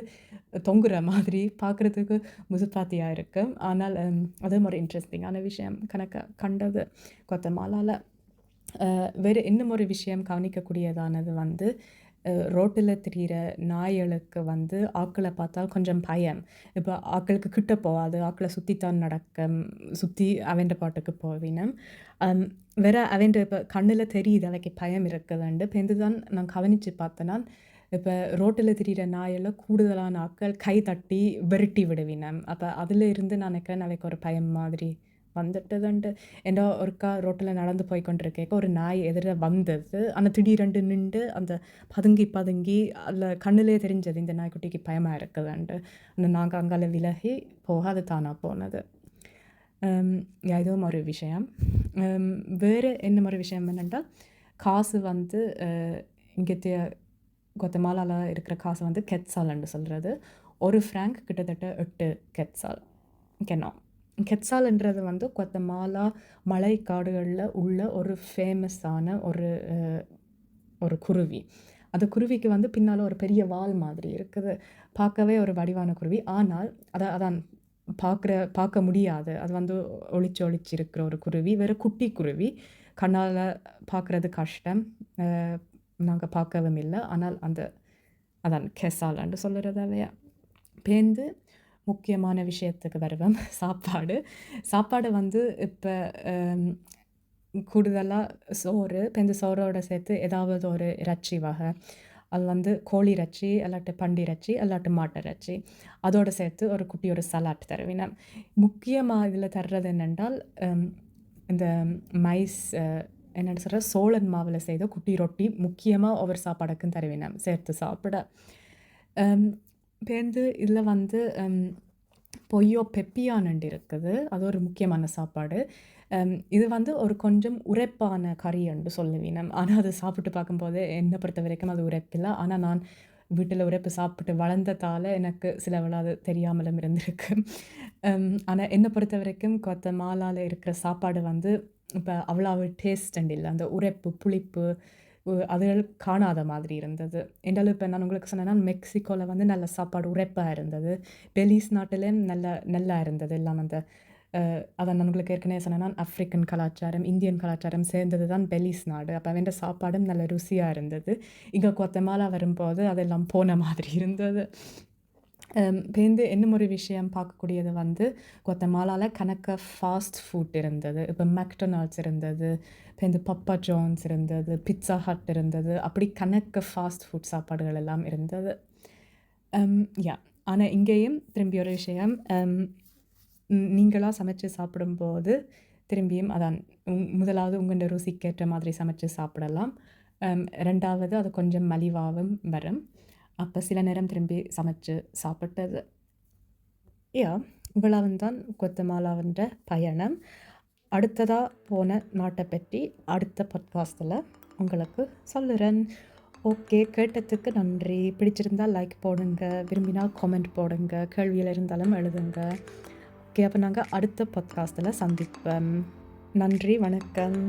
தொங்குற மாதிரி பார்க்குறதுக்கு முசுப்பாத்தியா இருக்கும். ஆனால் அதுவும் ஒரு இன்ட்ரெஸ்டிங்கான விஷயம் கண்டது குவாத்தமாலால. வேறு இன்னும் ஒரு விஷயம் கவனிக்கக்கூடியதானது வந்து, ரோட்டுல திரியிற நாய்களுக்கு வந்து ஆக்கள பார்த்தால் கொஞ்சம் பயம். இப்ப ஆக்களுக்கு கிட்ட போகாது. ஆக்கள சுத்தித்தான் நடக்கும். சுத்தி அவன்ட பாட்டுக்கு போவினம். வேற அவன்ட இப்ப கண்ணுல தெரியுது அவைக்கு பயம் இருக்குதுண்டு. பேருந்து தான் நான் கவனிச்சு பார்த்தேனா, இப்ப ரோட்டுல திரியிற நாயெல்ல கூடுதலான ஆட்கள் கை தட்டி விரட்டி விடுவினம். அப்ப அதுல இருந்து நான் நினைக்கிறேன் அவைக்கு ஒரு பயம் மாதிரி வந்துட்டதுண்டு. ஏன்டா ஒருக்கா ரோட்டுல நடந்து போய் கொண்டிருக்கைக்க ஒரு நாய் எதிர வந்தது. ஆனா திடீரென்று நின்று அந்த பதுங்கி பதுங்கி அதில கண்ணுலயே தெரிஞ்சது இந்த நாய்க்குட்டிக்கு பயமா இருக்குதுன்ட்டு. நாங்க அங்கால விலகி போக அது தானா போனது. இதுவும் ஒரு விஷயம். வேறு என்ன ஒரு விஷயம் என்னென்றால், காசு வந்து இங்கத்திய குவாத்தமாலால இருக்கிற காசு வந்து கெட்சால்ன்னு சொல்றது. 1 ஃப்ராங்க் கிட்டத்தட்ட 8 கெட்சால். கெனம். கெட்சால்ன்றது வந்து குவாத்தமாலா மலைக்காடுகள்ல உள்ள ஒரு ஃபேமஸான ஒரு குருவி. அந்த குருவிக்கு வந்து பின்னால ஒரு பெரிய வால் மாதிரி இருக்குது. பார்க்கவே ஒரு வடிவான குருவி. ஆனால் அதான் பார்க்க முடியாது. அது வந்து ஒளிச்சு இருக்கிற ஒரு குருவி. வேற குட்டி குருவி. கண்ணால பார்க்குறது கஷ்டம். நாங்க பார்க்கவும் இல்ல. ஆனால் அதான் கெசால்ன்னு சொல்லுறது அதைய. பேருந்து முக்கியமான விஷயத்துக்கு வருவோம். சாப்பாடு. சாப்பாடு வந்து இப்ப கூடுதலா சோறு. இப்ப இந்த சோறோட சேர்த்து ஏதாவது ஒரு இறைச்சி வகை. அது வந்து கோழி இறைச்சி, அல்லாட்டி பன்றி இறைச்சி, அல்லாட்டி மாட்டு இறைச்சி. அதோட சேர்த்து ஒரு குட்டி ஒரு சலாட் தருவினம். முக்கியமா இதில தர்றது என்னென்றால், இந்த மைஸ் என்னன்னு சொல்ற சோளன் மாவுல செய்த குட்டி ரொட்டி முக்கியமா ஒவ்வொரு சாப்பாடுக்கும் தருவினம் சேர்த்து சாப்பிட. பேருந்து இதில வந்து பொய்யோ பெப்பியானண்டு இருக்குது. அது ஒரு முக்கியமான சாப்பாடு. இது வந்து ஒரு கொஞ்சம் உரைப்பான கறி என்று சொல்லுவினம். ஆனா அது சாப்பிட்டு பார்க்கும்போது என்ன பொறுத்தவரைக்கும் அது உரைப்பில்ல. ஆனா நான் வீட்டில உரைப்பு சாப்பிட்டு வளர்ந்ததால எனக்கு சிலவேள அது தெரியாமலும் இருந்திருக்கு. ஆனா என்ன பொறுத்தவரைக்கும் குவாத்தமாலால இருக்கிற சாப்பாடு வந்து இப்ப அவ்வளவு டேஸ்ட் இல்ல. அந்த உரைப்பு, புளிப்பு அதுகள் காணாத மாதிரி இருந்தது. என்றாலும் இப்ப நான் உங்களுக்கு சொன்னேன்னா, மெக்சிகோல வந்து நல்ல சாப்பாடு உரைப்பா இருந்தது. பெலிஸ் நாட்டிலும் நல்லா இருந்தது. எல்லாம் அந்த அதான் நான் உங்களுக்கு ஏற்கனவே சொன்னேன்னா, ஆஃப்ரிக்கன் கலாச்சாரம், இந்தியன் கலாச்சாரம் சேர்ந்தது தான் பெலிஸ் நாடு. அப்ப அவன்ட சாப்பாடும் நல்ல ருசியா இருந்தது. இங்க குவாத்தமாலா வரும்போது அதெல்லாம் போன மாதிரி இருந்தது. பேருந்து இன்னும் ஒரு விஷயம் பார்க்கக்கூடியது வந்து, குவாத்தமாலால கணக்க ஃபாஸ்ட் ஃபுட் இருந்தது. இப்ப மெக்டொனால்ட்ஸ் இருந்தது. பேருந்து பப்பா ஜான்ஸ் இருந்தது. பிட்ஸா ஹட் இருந்தது. அப்படி கணக்க ஃபாஸ்ட் ஃபுட் சாப்பாடுகள் எல்லாம் இருந்தது. ஆனா இங்கேயும் திரும்பி ஒரு விஷயம், நீங்களா சமைச்சு சாப்பிடும்போது, திரும்பியும் அதான் முதலாவது உங்களோட ருசிக்கேற்ற மாதிரி சமைச்சு சாப்பிடலாம். 2வது அது கொஞ்சம் மலிவாவும் வரும். அப்ப சில நேரம் திரும்பி சமைச்சு சாப்பிட்டது. இவ்வளவும் தான் குவாத்தமாலாவின்ட பயணம். அடுத்ததா போன நாட்டை பற்றி அடுத்த பாட்காஸ்ட்ல உங்களுக்கு சொல்லுறேன். ஓகே, கேட்டதுக்கு நன்றி. பிடிச்சிருந்தா லைக் போடுங்க, விரும்பினா காமெண்ட் போடுங்க, கேள்விகள் இருந்தாலும் எழுதுங்க. ஓகே, அப்ப நாங்க அடுத்த பாட்காஸ்ட்ல சந்திப்போம். நன்றி, வணக்கம்.